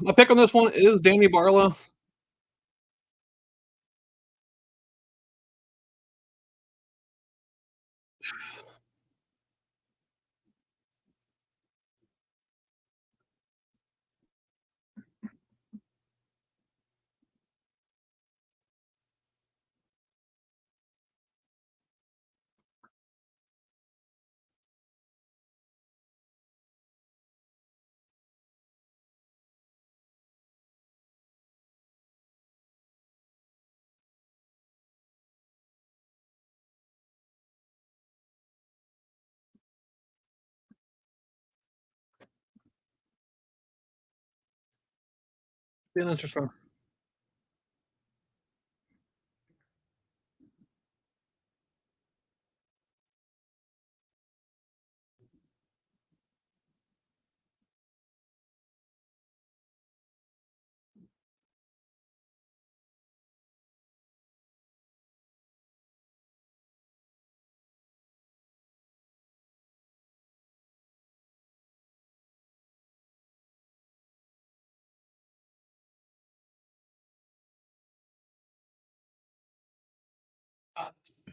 My pick on this one is Danny Barlow. Been interesting.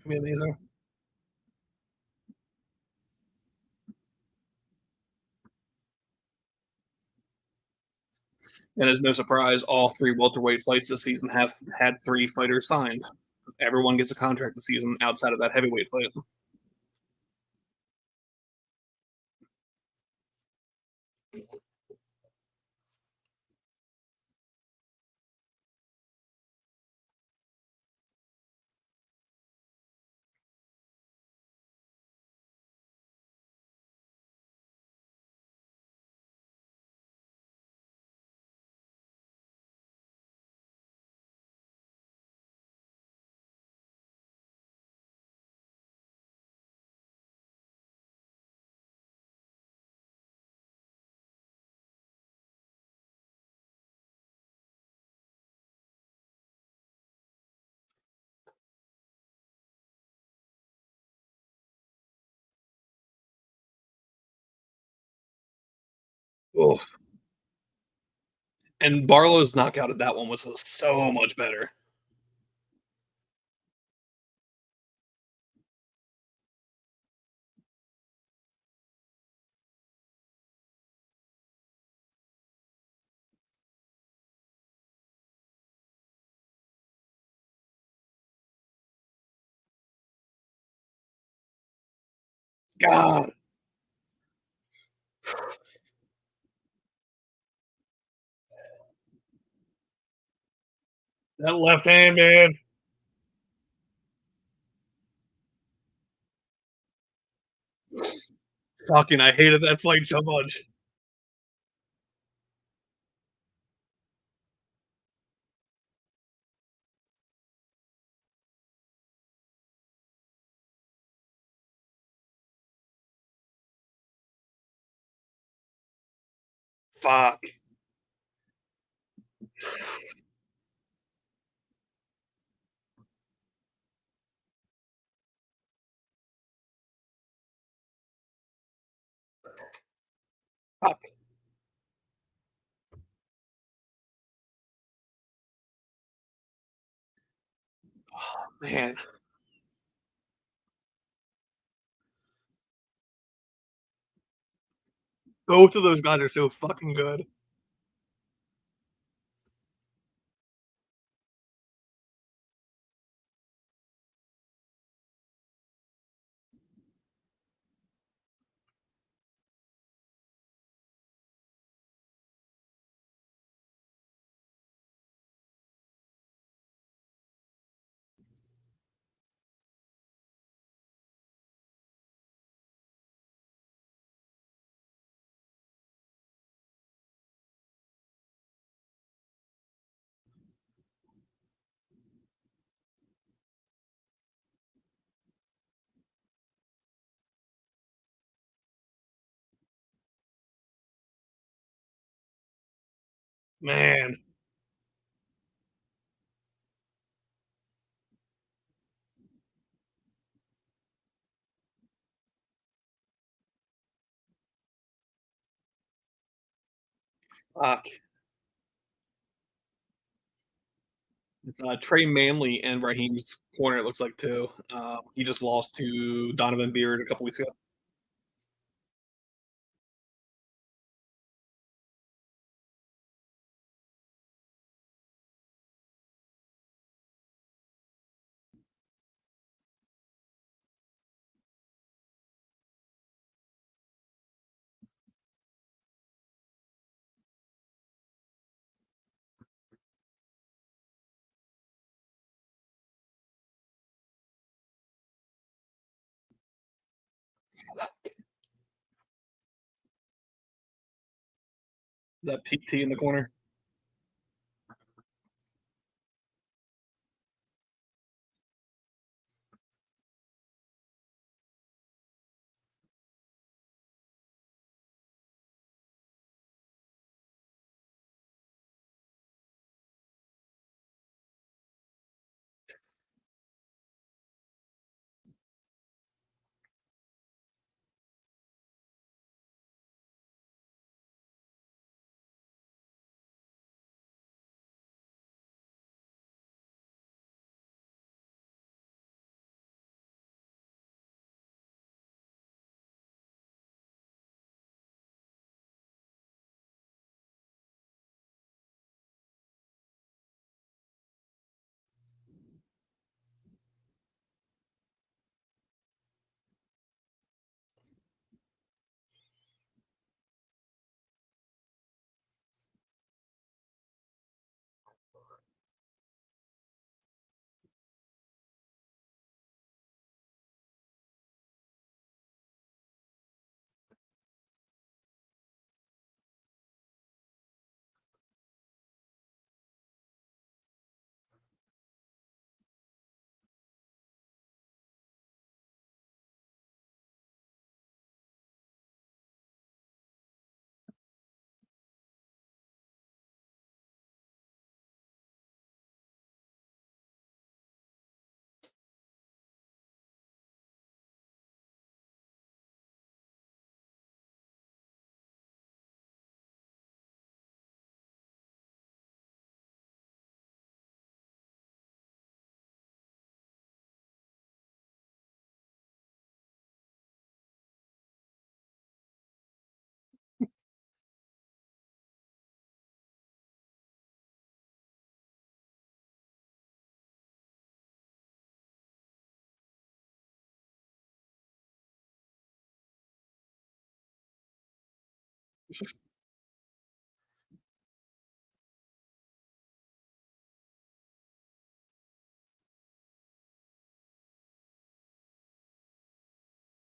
Me neither. And it's no surprise, all three welterweight fights this season have had three fighters signed. Everyone gets a contract this season outside of that heavyweight fight. Oh. And Barlow's knockout at that one was so much better. God, that left hand, man. Fucking, I hated that fight so much. Fuck. Fuck. Man, both of those guys are so fucking good. Man, fuck. It's Trey Manley and Raheem's corner. It looks like too. He just lost to Donovan Beard a couple weeks ago. Is that PT in the corner?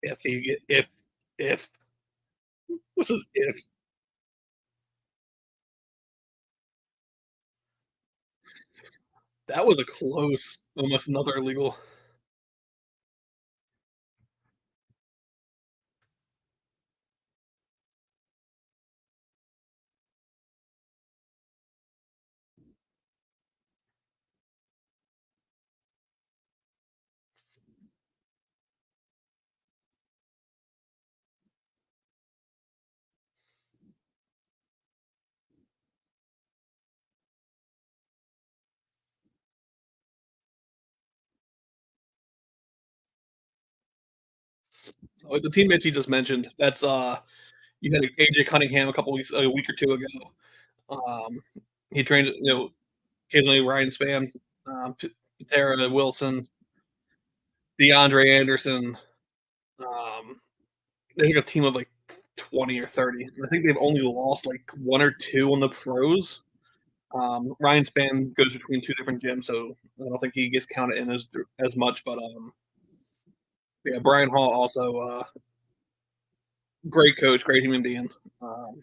If you get if this is if that was a close, almost another illegal. So the teammates you just mentioned, that's you had AJ Cunningham a week or two ago. Um, he trained, occasionally Ryan Spann, Patera Wilson, DeAndre Anderson. Um, there's like a team of like 20 or 30. I think they've only lost like one or two on the pros. Ryan Spann goes between two different gyms, so I don't think he gets counted in as much. But yeah, Brian Hall also great coach, great human being. Um,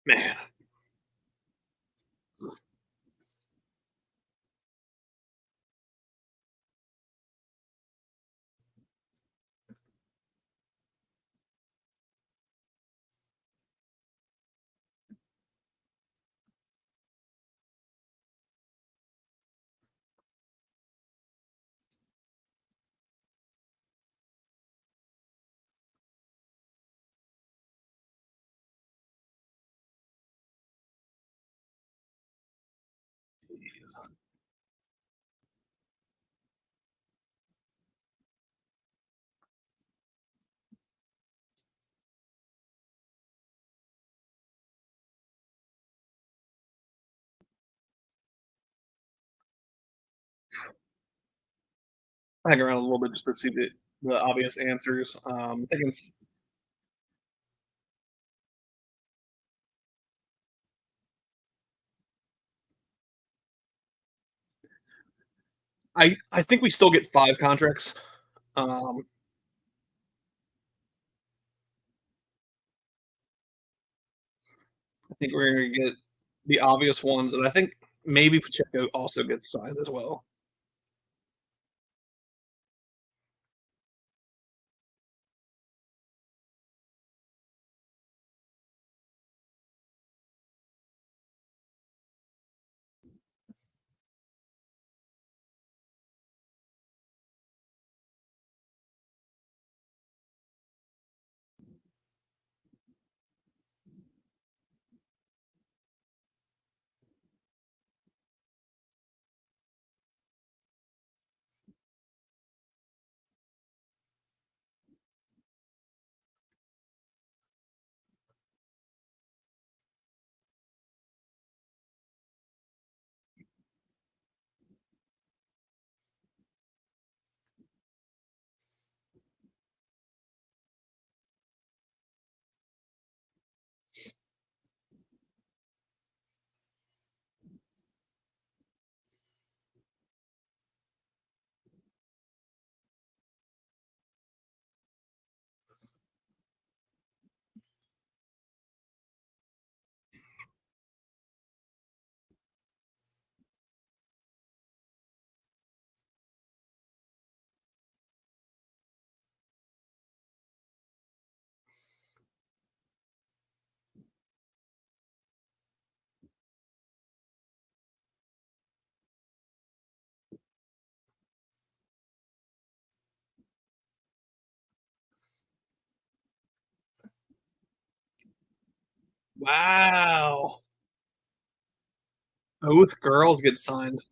Man, Hang around a little bit just to see the obvious answers. Thinking I think we still get 5 contracts. Um, I think we're gonna get the obvious ones, and I think maybe Pacheco also gets signed as well. Wow! Both girls get signed.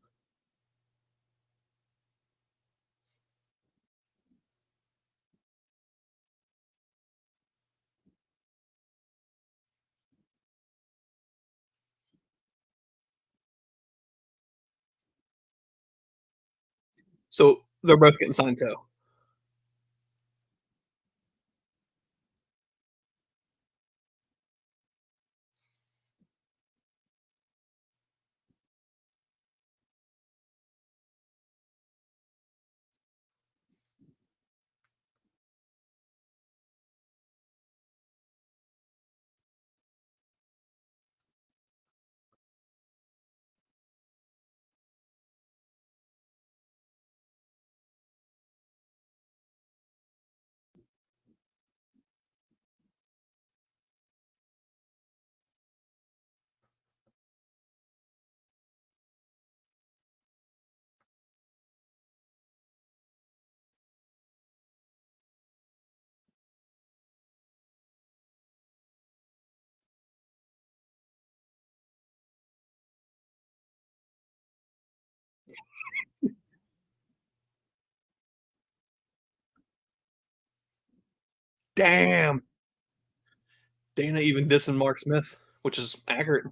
So they're both getting signed too. Damn! Dana even dissing Mark Smith, which is accurate.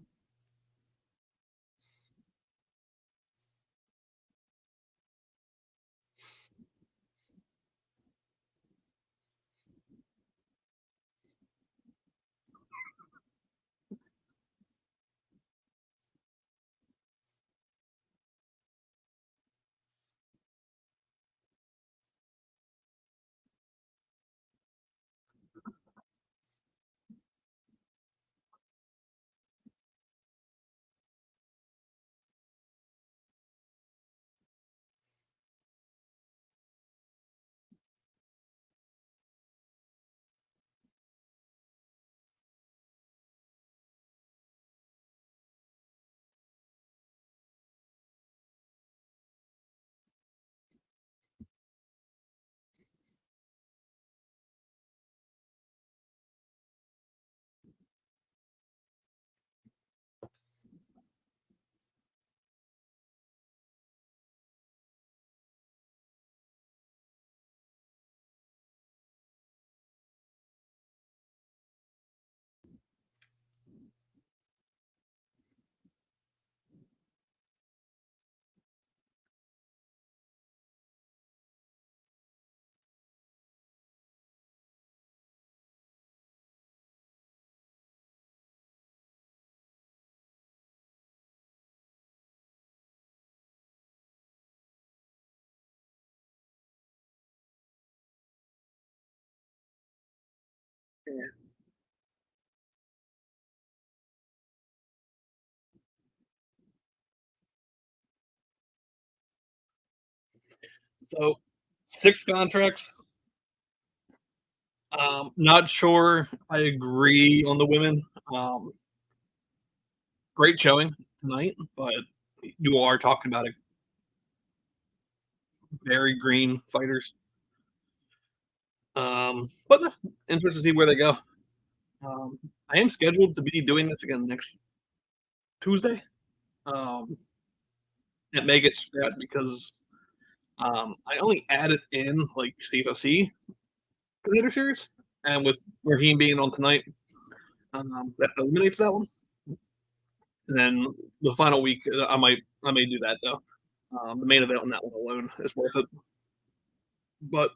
So 6 contracts. Not sure I agree on the women. Um, Great showing tonight, but you are talking about a very green fighters. But no, interested to see where they go. I am scheduled to be doing this again next Tuesday. Um, it may get scrapped because I only added in like CFFC Contender Series, and with Raheem being on tonight, that eliminates that one. And then the final week, I may do that though. The main event on that one alone is worth it. But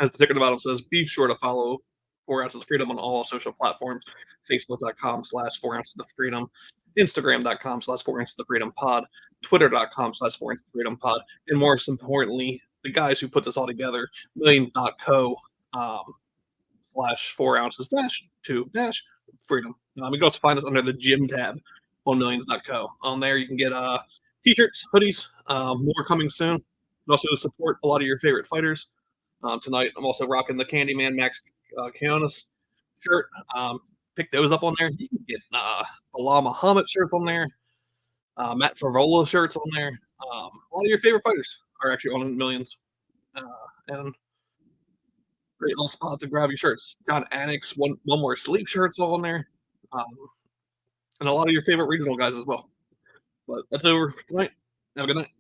as the ticket bottom says, be sure to follow 4 ounces of freedom on all social platforms: facebook.com/4 ounces of freedom, instagram.com/4 ounces of freedom pod, twitter.com/4 ounces of freedom pod, and most importantly, the guys who put this all together, millions.co /4 ounces -to -freedom. You can also find us under the gym tab on millions.co. On there, you can get t-shirts, hoodies, more coming soon. And also support a lot of your favorite fighters. Tonight, I'm also rocking the Candyman Max Kionis shirt. Pick those up on there. You can get Bilal Muhammad shirts on there, Matt Favola shirts on there. A lot of your favorite fighters are actually on Millions. Uh, and great little spot to grab your shirts. Got Annex, one more sleep shirts on there. Um, and a lot of your favorite regional guys as well. But that's over for tonight. Have a good night.